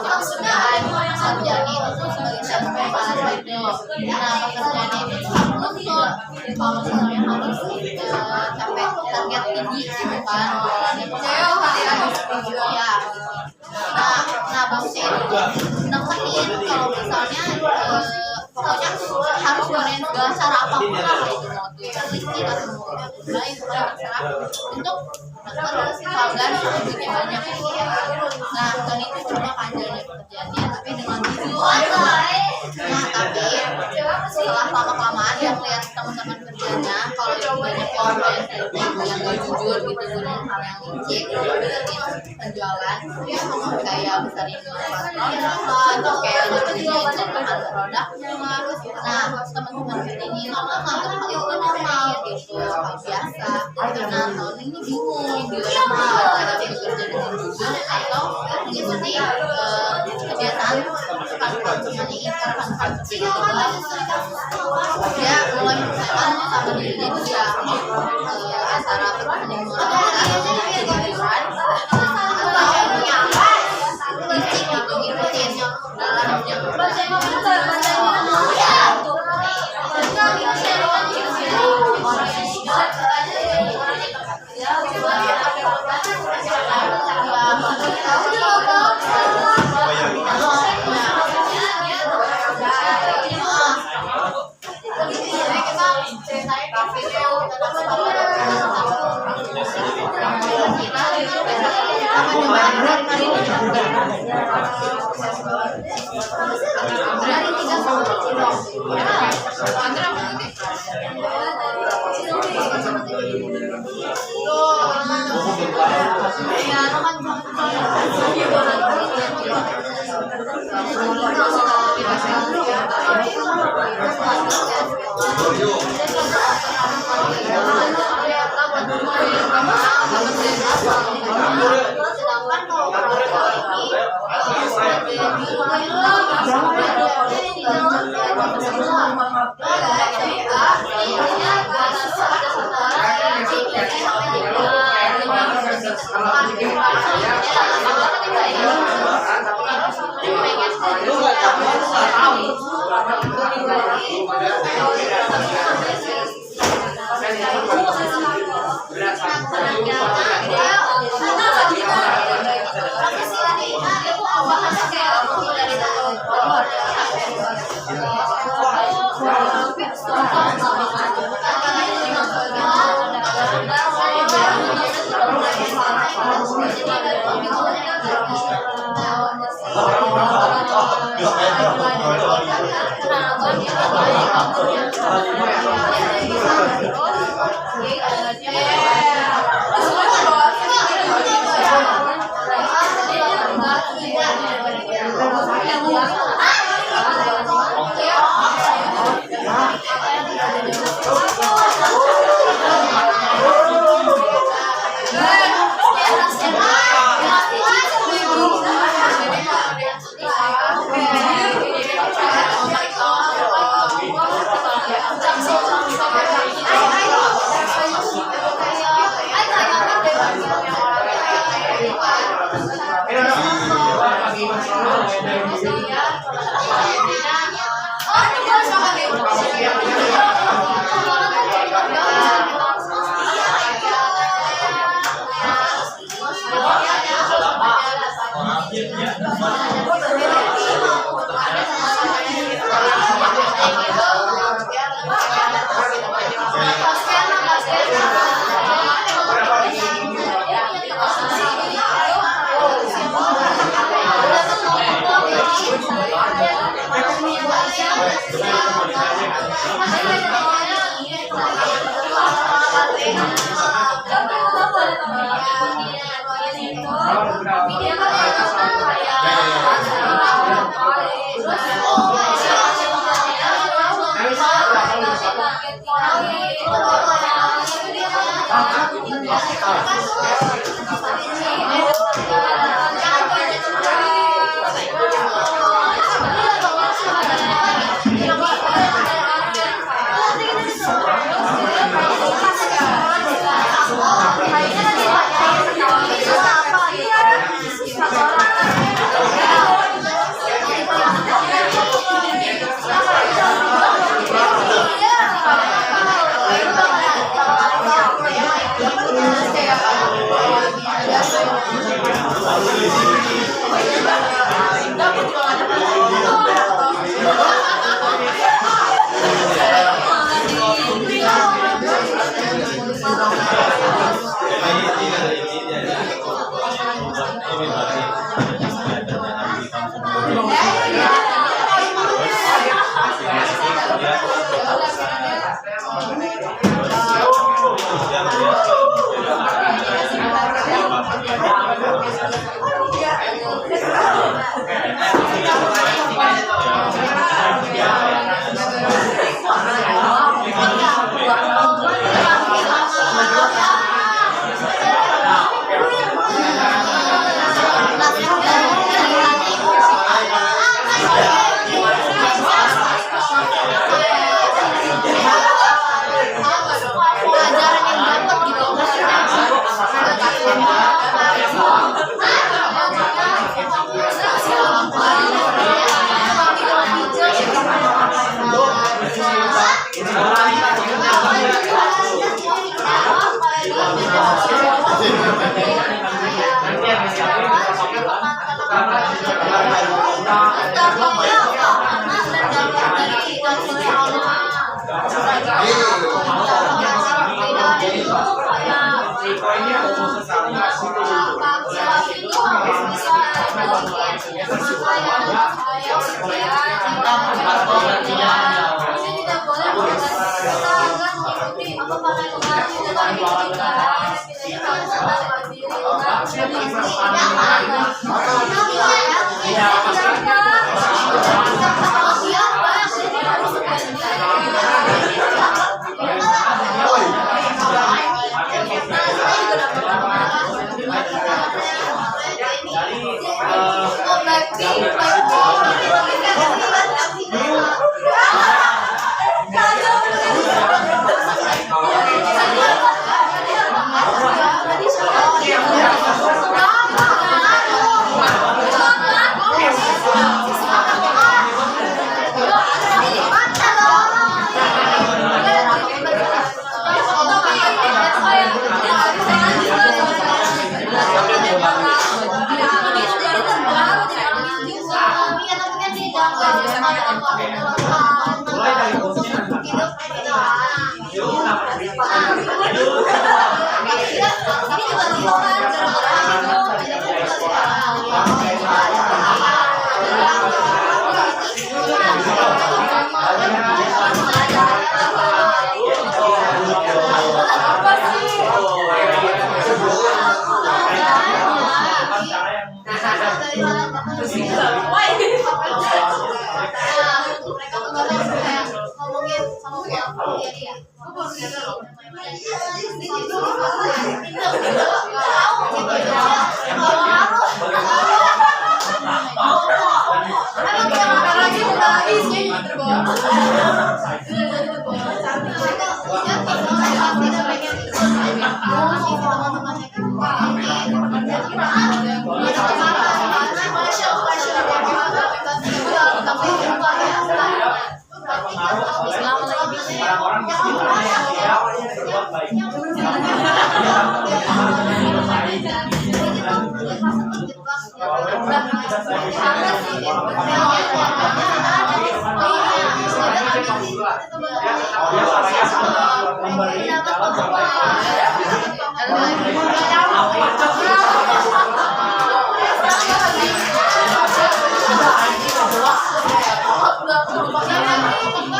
maksudnya jadi itu sebagai sampai bahasa itu nah pekerjaan ini untuk kalau misalnya harus sampai target tinggi gitu kan ya nah maksudnya nemenin kalau misalnya pokoknya harus gunain segala cara apapun lah, itu mau Twitter, LinkedIn atau mau lain terserah untuk pelanggan lebih banyak. Nah, dan itu cuma kajiannya pekerjaannya, tapi dengan video. Nah, tapi setelah lama-kelamaan dia melihat teman-teman kerjanya, kalau yang banyak yang gak jujur gitu, gunain hal yang licik, penjualan, dia ngomong kayak besarin atau kayak ngejual bahan produknya lah. Nah, teman-teman ini nganggap hal itu normal gitu, hal biasa. Nah, tahun ini bingung gimana cara bekerja dengan jujur atau mengikuti kebiasaan konsumen internal seperti itu. Dia mulai mempertanyakan sama dirinya dia antara pertanyaan kejujuran atau yang licik gitu, ngikutin dalam yang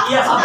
Iya.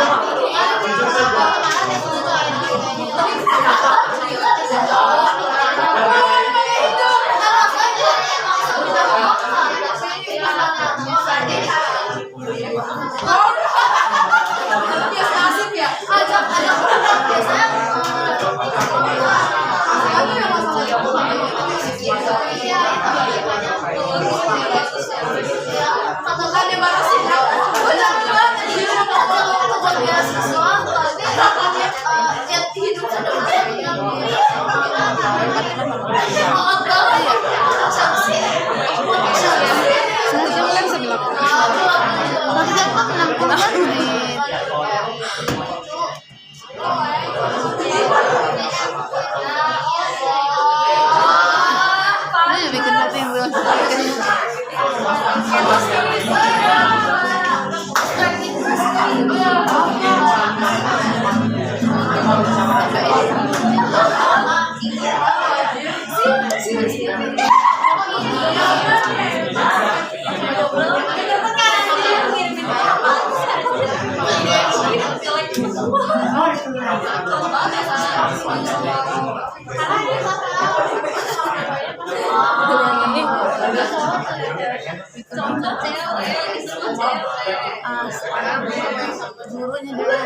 gurunya dulu.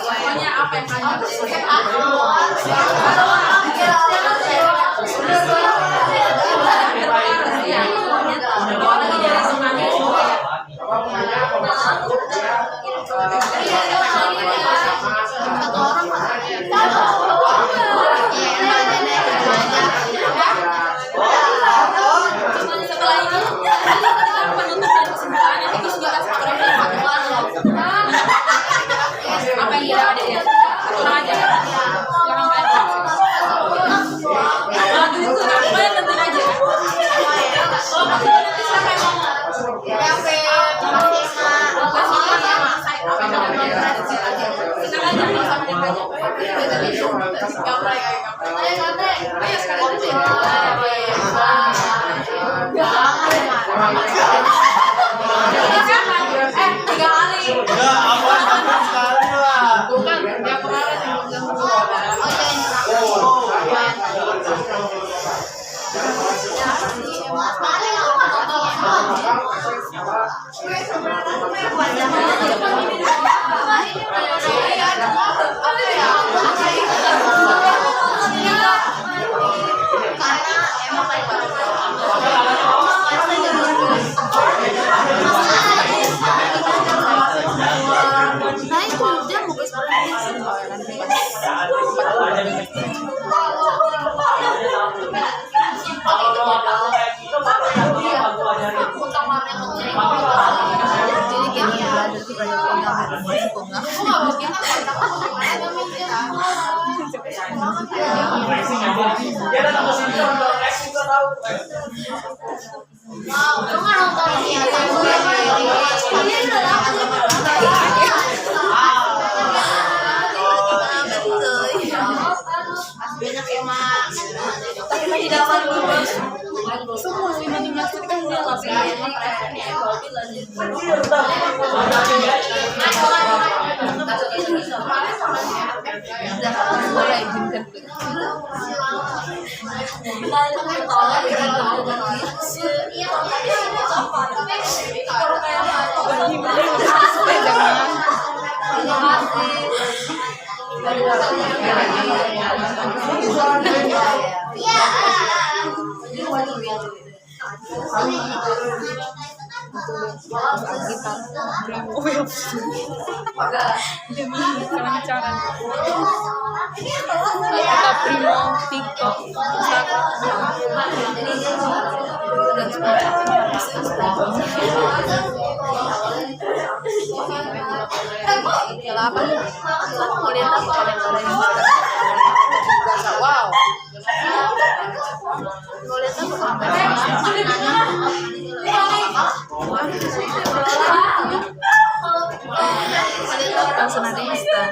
Pokoknya apa yang kalian Wow. langsung ada instan.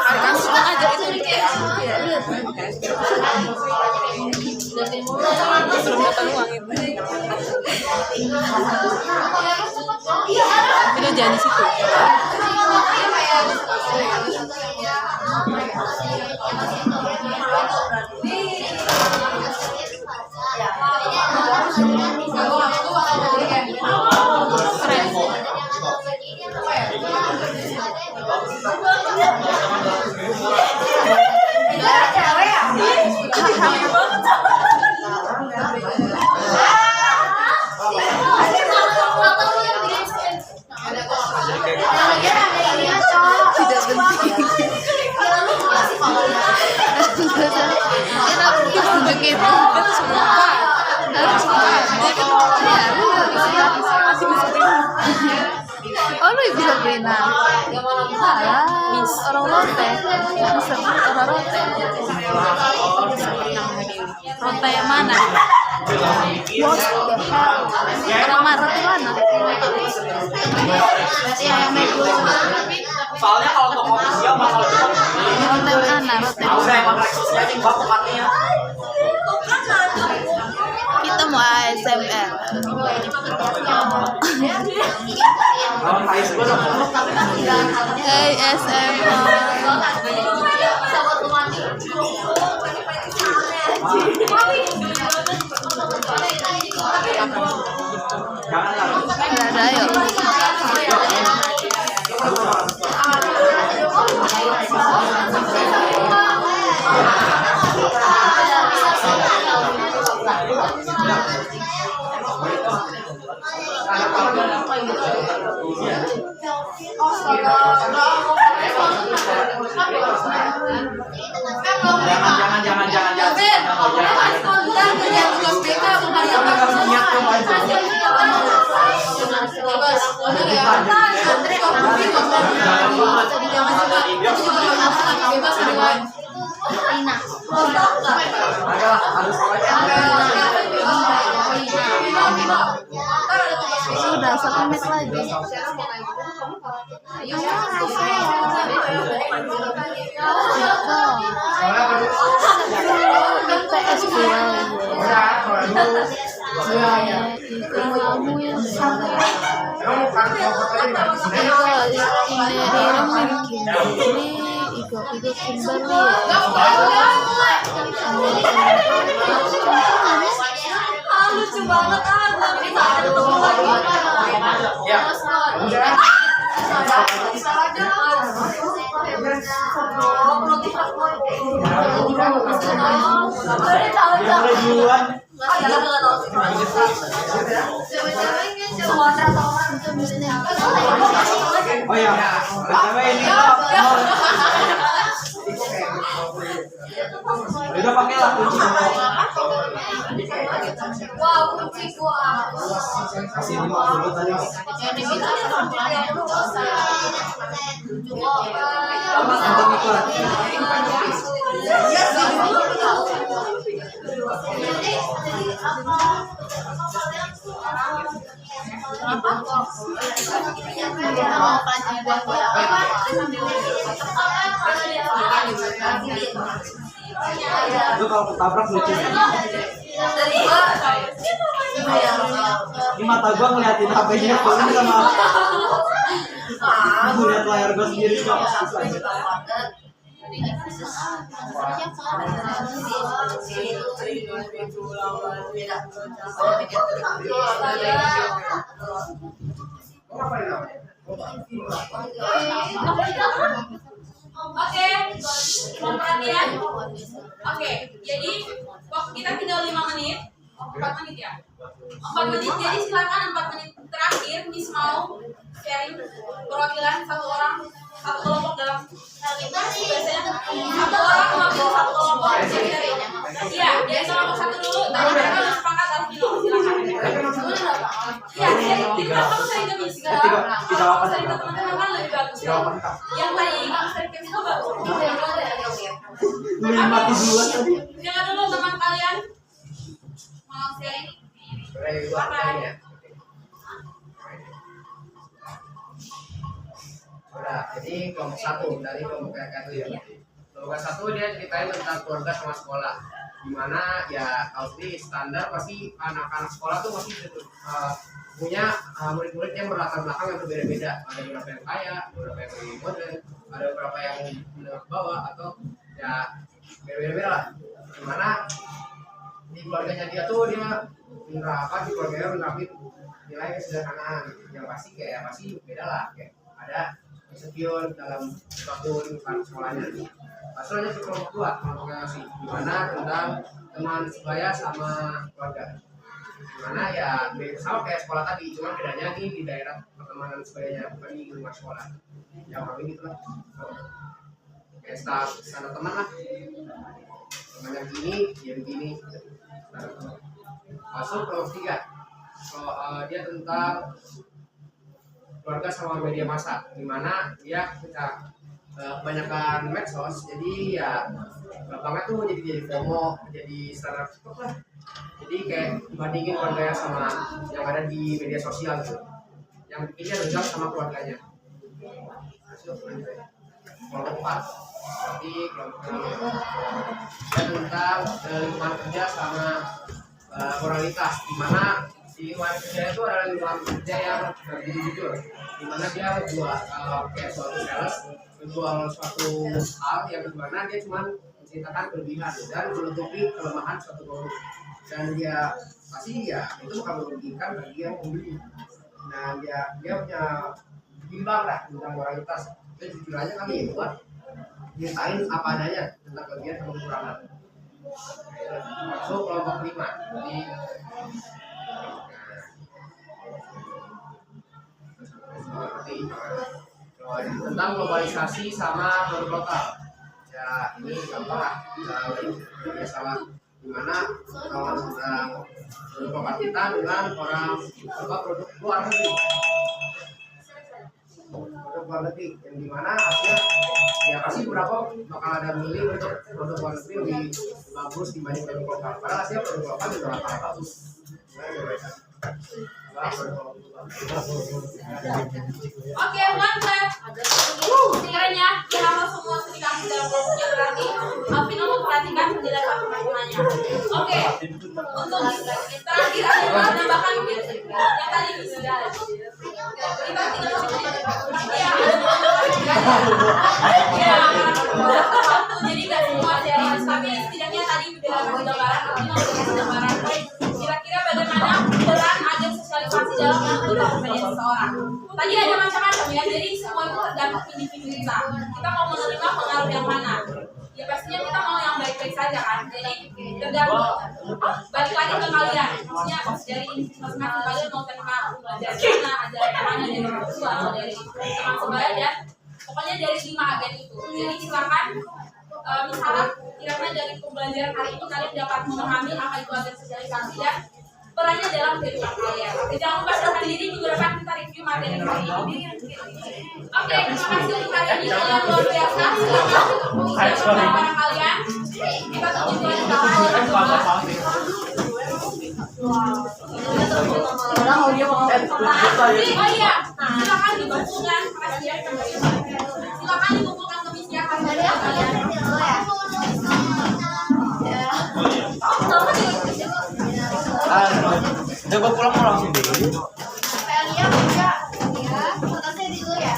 Langsung aja itu di belum dapat uang itu. Itu jangan di situ. Tidak penting. Oh, lu bisa berenang. Orang rote. Bisa orang rote. Rote yang mana? What the hell? Orang marah di mana? Yang nego. Soalnya kalau untuk official bakal Rote mana? Rote. Kita mau ASMR. Ada yuk. Sudah 1 menit lagi. PS kamu yang lucu banget tapi tak ada teman lagi. Ya. Oh ya, BTW ini udah pakai lah kunci. Wow, kunci gua. Kasih 50 tadi. Itu kalau ketabrak lucu. Ini mata gua ngeliatin HP-nya Tony sama aku lihat layar gua sendiri kok. Oke, mohon perhatian. Oke, jadi waktu kita tinggal 5 menit. 4 menit ya? 4 menit, jadi silakan 4 menit terakhir Miss mau sharing perwakilan satu orang, satu kelompok dalam biasanya satu orang mewakili satu kelompok sharing. Iya, jadi kelompok satu dulu, tadi mereka udah sepakat harus minum, silakan. Iya, jadi kamu sering ke Miss, sering ke teman-teman kan lebih bagus. Yang tadi kamu sering ke Miss itu bagus. Jangan dulu teman kalian mau sharing. Jadi kelompok 1 dari kelompok kayak itu ya. Kelompok 1 dia ceritain tentang keluarga sama sekolah. Dimana ya kalau sendiri standar pasti anak-anak sekolah tuh masih punya murid-murid yang berlatar belakang yang berbeda-beda. Ada beberapa yang kaya, beberapa yang lebih modern, ada beberapa yang menengah ke bawah atau ya beda-beda lah. Dimana di keluarganya dia tuh dia menerapkan di keluarganya menerapin nilai kesederhanaan yang pasti beda lah, kayak ada insecure dalam suatu lingkungan sekolahnya. Maksudnya ke kelompok 2, kelompoknya masih dimana tentang teman sebaya sama keluarga. Dimana ya sama kayak sekolah tadi, cuma bedanya di daerah pertemanan sebayanya bukan di rumah sekolah. Ya kami gitu lah. Kayak standar teman lah. Teman yang gini, dia begini. Masuk kelompok 3. Kalau dia tentang keluarga sama media massa, dimana dia ketika kebanyakan medsos, jadi ya gampangnya tuh jadi FOMO, jadi startup lah. Jadi kayak dibandingin keluarganya sama yang ada di media sosial gitu, yang bikinnya dendam sama keluarganya. Kelompok 4, berarti kelompok dia tentang lingkungan kerja sama moralitas, dimana di lingkungan kerja itu adalah lingkungan kerja yang jujur, dimana dia buat kayak suatu sales menjual suatu hal yang dimana dia cuma menceritakan kelebihan dan menutupi kelemahan suatu produk, dan dia pasti ya itu bukan merugikan bagi yang membeli. Nah dia punya bimbang lah tentang moralitas, dan jujur aja kami buat nyatain apa adanya tentang kelebihan sama kekurangan. Masuk kelompok 5, jadi tentang globalisasi sama produk lokal. Ya ini gampang lah, salah dimana kalau tentang produk lokal kita dengan orang produk luar negeri, produk luar negeri yang dimana akhirnya ya pasti beberapa bakal ada milih untuk produk luar negeri lebih bagus dibanding produk lokal. Padahal hasilnya produk lokal juga bakal bagus. Oke, one clap. Sekiranya kita semua sedikit dalam kelompoknya berarti Alvino memperhatikan penjelasan teman-temannya. Oke, untuk terakhir ada menambahkan yang tadi sudah. Kita tinggal jadi nggak semua serius, tapi setidaknya tadi udah gambaran, gambaran. Kira-kira bagaimana peran agen sosialisasi dalam menentukan kepribadian seseorang. Tadi ada macam-macam ya, jadi semua itu tergantung individu kita. Kita mau menerima pengaruh yang mana? Ya pastinya kita mau yang baik-baik saja kan. Jadi tergantung. Balik lagi ke kalian. Maksudnya dari masing-masing kalian mau terima belajar mana, ajaran yang mana dari orang tua atau dari teman sebaya dan pokoknya dari 5 agen itu. Jadi silakan. Misalnya kira-kira dari pembelajaran hari ini kalian dapat memahami apa itu agen sosialisasi dan perannya dalam kehidupan kalian. Oke, jangan lupa silahkan diri juga dapat kita review materi hari ini. Oke, terima kasih untuk hari ini kalian luar biasa. Silakan para kalian. Kita tunggu di oh iya, silakan dikumpulkan silakan dikumpulkan ke misi akan kalian. Coba pulang mau langsung dulu. Pelia juga ya, fotonya dulu ya.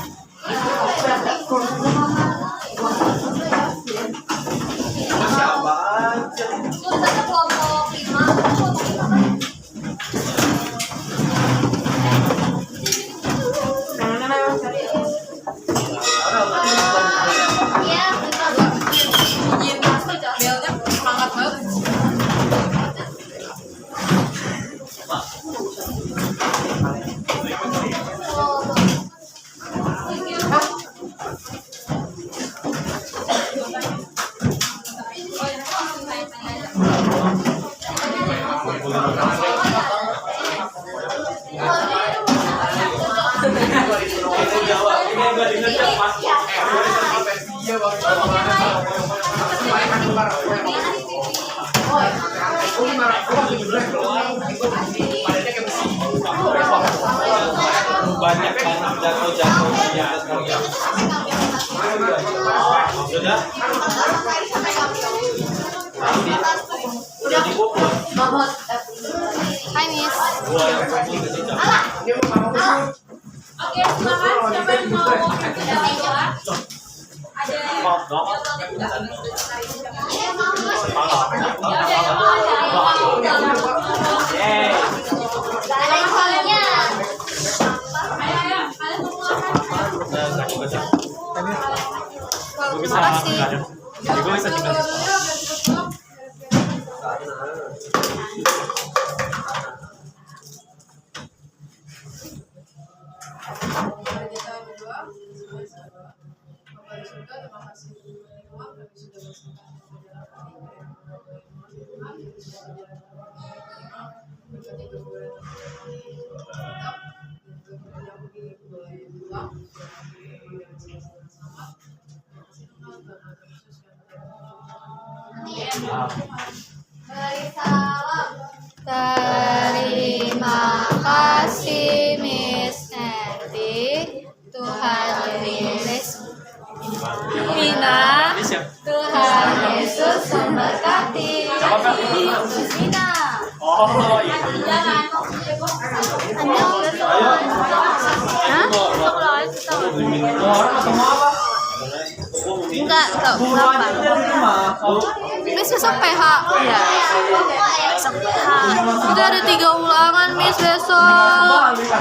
Siapa aja? Itu satu kelompok 5. Iya, semangat banget. Banyak kan Sudah? Udah dikumpul. Hai Miss. Oke, silakan siapa yang mau berbicara? Ada yang Ada masalahnya. ayo, kalian mengeluarkan. Makasih. Gue bisa juga. Terima kasih Miss Nanti. Tuhan Yesus Mina. Tuhan Yesus memberkati. Mina. Oh iya. Orang ketemu apa? Enggak, berapa? Miss besok PH. Iya. Besok PH. Udah ada 3 ulangan Miss besok.